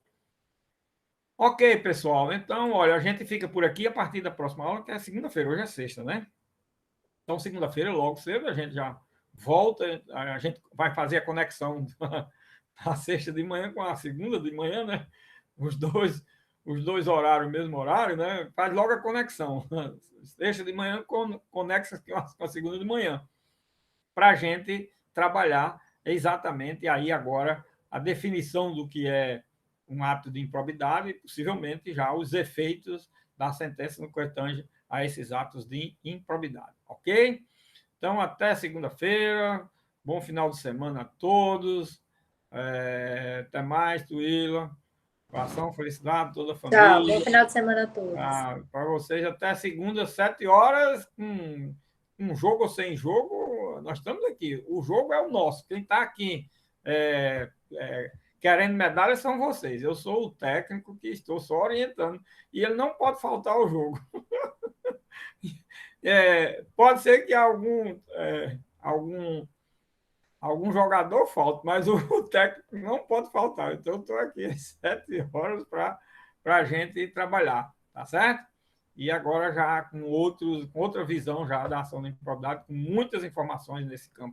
Ok, pessoal. Então, olha, a gente fica por aqui a partir da próxima aula, que é segunda-feira. Hoje é sexta, né? Então, segunda-feira, logo cedo, a gente já volta. A gente vai fazer a conexão da sexta de manhã com a segunda de manhã, né? Os dois horários, o mesmo horário, né? Faz logo a conexão. Sexta de manhã conexa com a segunda de manhã, para a gente trabalhar exatamente aí agora a definição do que é um ato de improbidade e possivelmente já os efeitos da sentença no que tange a esses atos de improbidade, ok? Então, até segunda-feira, bom final de semana a todos, até mais, Tuíla. Coração, felicidade, toda a família. Tchau, bom final de semana a todos. Para vocês, até segunda, 7 horas, um jogo ou sem jogo, nós estamos aqui. O jogo é o nosso. Quem está aqui querendo medalha são vocês. Eu sou o técnico que estou só orientando. E ele não pode faltar ao jogo. Pode ser que algum jogador falte, mas o técnico não pode faltar. Então, eu estou aqui às 7 horas para a gente trabalhar, tá certo? E agora já com outra visão já da ação da improbidade, com muitas informações nesse campo.